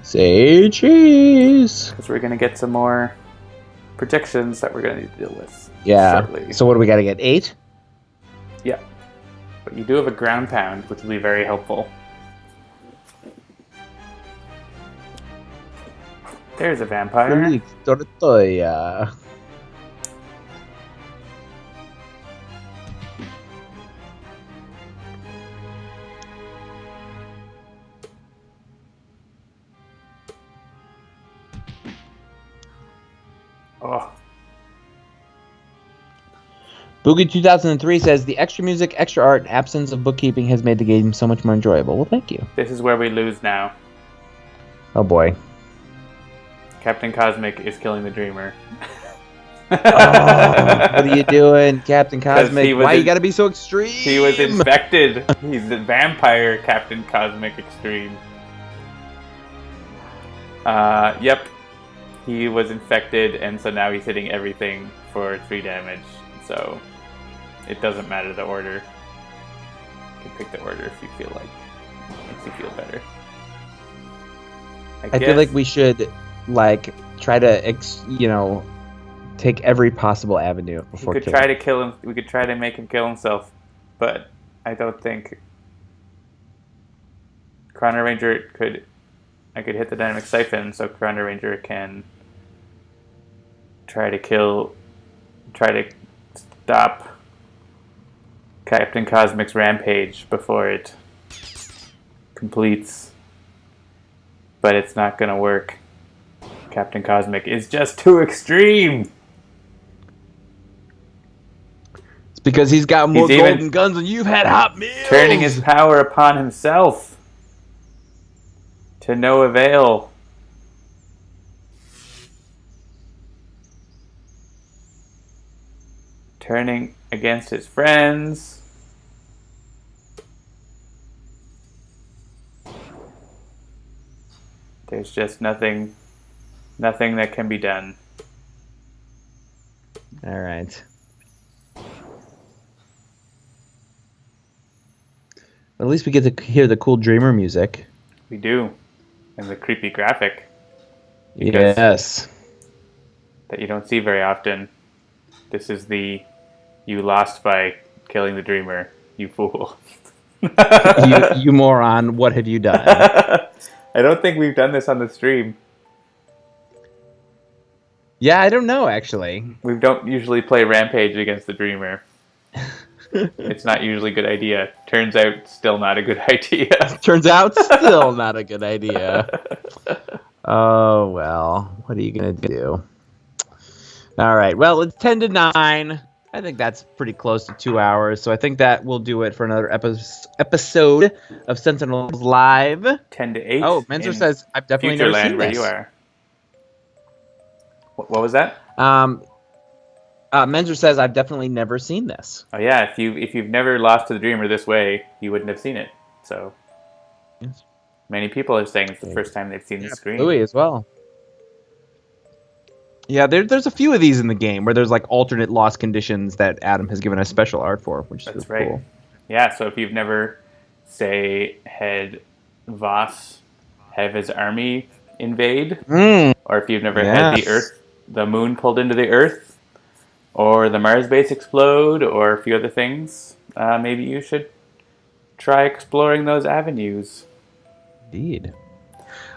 Say cheese! Because we're going to get some more projections that we're going to need to deal with. Yeah. Shortly. So what do we got to get? 8? Yeah. But you do have a ground pound, which will be very helpful. There's a vampire. Oh. Boogie 2003 says the extra music, extra art, and absence of bookkeeping has made the game so much more enjoyable. Well, thank you. This is where we lose now. Oh boy. Captain Cosmic is killing the Dreamer. Oh, what are you doing, Captain Cosmic? Why you gotta be so extreme? He was infected. He's the vampire Captain Cosmic Extreme. Yep. He was infected, and so now he's hitting everything for 3 damage. So it doesn't matter the order. You can pick the order if you feel like it makes you feel better. I feel like we should, like, try to, take every possible avenue before. We could try to kill him. We could try to make him kill himself, but I don't think Chrono-Ranger could. I could hit the Dynamic Siphon, so Chrono-Ranger can try to stop Captain Cosmic's rampage before it completes. But it's not going to work. Captain Cosmic is just too extreme. It's because he's got more golden guns than you've had hot meals. Turning his power upon himself to no avail. Turning against his friends. There's just nothing that can be done. All right. At least we get to hear the cool Dreamer music. We do. And the creepy graphic. Yes. That you don't see very often. This is the you lost by killing the Dreamer, you fool. you moron, what have you done? I don't think we've done this on the stream. Yeah, I don't know, actually. We don't usually play Rampage against the Dreamer. It's not usually a good idea. Turns out, still not a good idea. Turns out, still not a good idea. Oh, well. What are you going to do? All right. Well, it's 10-9. I think that's pretty close to 2 hours, so I think that will do it for another episode of Sentinels Live. 10 to 8. Oh, Menzer says, I've definitely never seen where this. you are. What was that? Menzer says, I've definitely never seen this. Oh yeah, if you've never Lost to the Dreamer this way, you wouldn't have seen it. So yes. Many people are saying it's the first time they've seen the screen. Louis as well. Yeah, there's a few of these in the game where there's like alternate lost conditions that Adam has given us special art for, which is really cool. Yeah, so if you've never, say, had Voss have his army invade, or if you've never had the moon pulled into the Earth, or the Mars base explode, or a few other things, maybe you should try exploring those avenues. Indeed.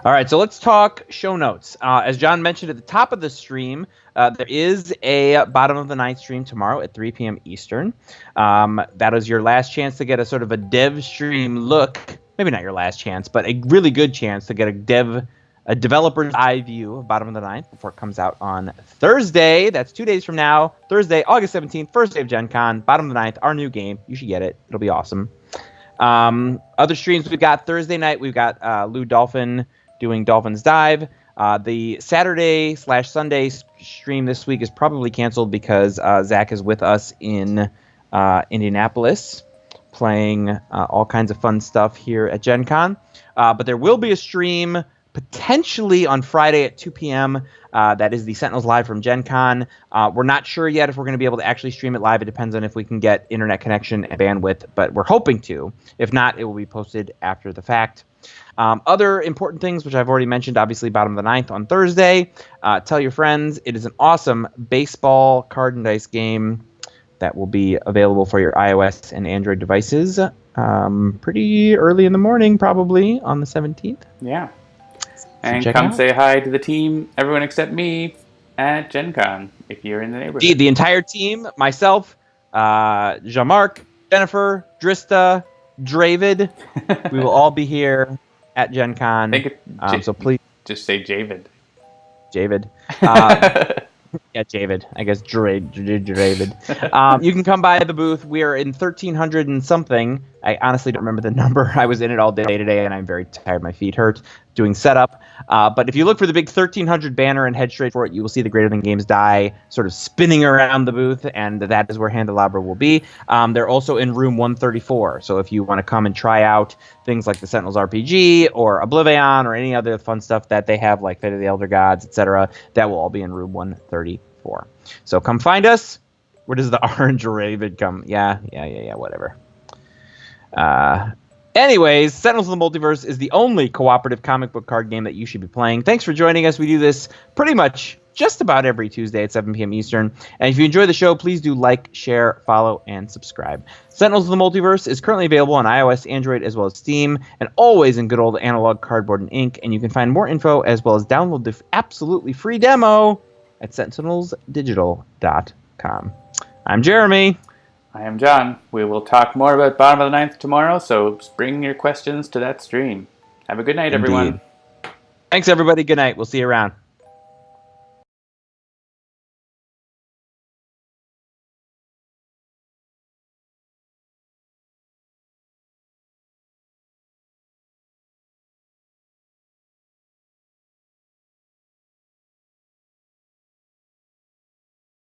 All right, so let's talk show notes. As John mentioned at the top of the stream, there is a bottom of the night stream tomorrow at 3 p.m. Eastern. That is your last chance to get a sort of a dev stream look. Maybe not your last chance, but a really good chance to get a developer's eye view of bottom of the ninth before it comes out on Thursday. That's 2 days from now. Thursday, August 17th, first day of Gen Con. Bottom of the ninth, our new game. You should get it. It'll be awesome. Other streams we've got Thursday night. We've got Lou Dolphin doing Dolphin's Dive. The Saturday/Sunday stream this week is probably canceled because Zach is with us in Indianapolis playing all kinds of fun stuff here at Gen Con. But there will be a stream potentially on Friday at 2 p.m. That is the Sentinels Live from Gen Con. We're not sure yet if we're going to be able to actually stream it live. It depends on if we can get internet connection and bandwidth, but we're hoping to. If not, it will be posted after the fact. Other important things, which I've already mentioned, obviously bottom of the ninth on Thursday. Tell your friends. It is an awesome baseball card and dice game that will be available for your iOS and Android devices pretty early in the morning, probably on the 17th. Yeah. And come say hi to the team, everyone except me, at Gen Con, if you're in the neighborhood. Indeed, the entire team, myself, Jean-Marc, Jennifer, Drista, Dravid, we will all be here at Gen Con. So please just say Javid. Javid. Yeah, Javid. I guess Dravid. You can come by the booth. We are in 1300 and something. I honestly don't remember the number. I was in it all day today, and I'm very tired. My feet hurt doing setup. But if you look for the big 1300 banner and head straight for it, you will see the Greater Than Games die sort of spinning around the booth, and that is where Handelabra will be. They're also in room 134. So if you want to come and try out things like the Sentinels RPG or Oblivion or any other fun stuff that they have, like Fate of the Elder Gods, etc., that will all be in room 134. So come find us. Where does the orange Raven come? Yeah, whatever. Anyways, Sentinels of the Multiverse is the only cooperative comic book card game that you should be playing. Thanks for joining us. We do this pretty much just about every Tuesday at 7 p.m. Eastern. And if you enjoy the show, please do like, share, follow, and subscribe. Sentinels of the Multiverse is currently available on iOS, Android, as well as Steam, and always in good old analog cardboard and ink. And you can find more info as well as download the absolutely free demo at sentinelsdigital.com. I'm Jeremy. I am John. We will talk more about Bottom of the Ninth tomorrow, so bring your questions to that stream. Have a good night, everyone. Thanks, everybody. Good night. We'll see you around.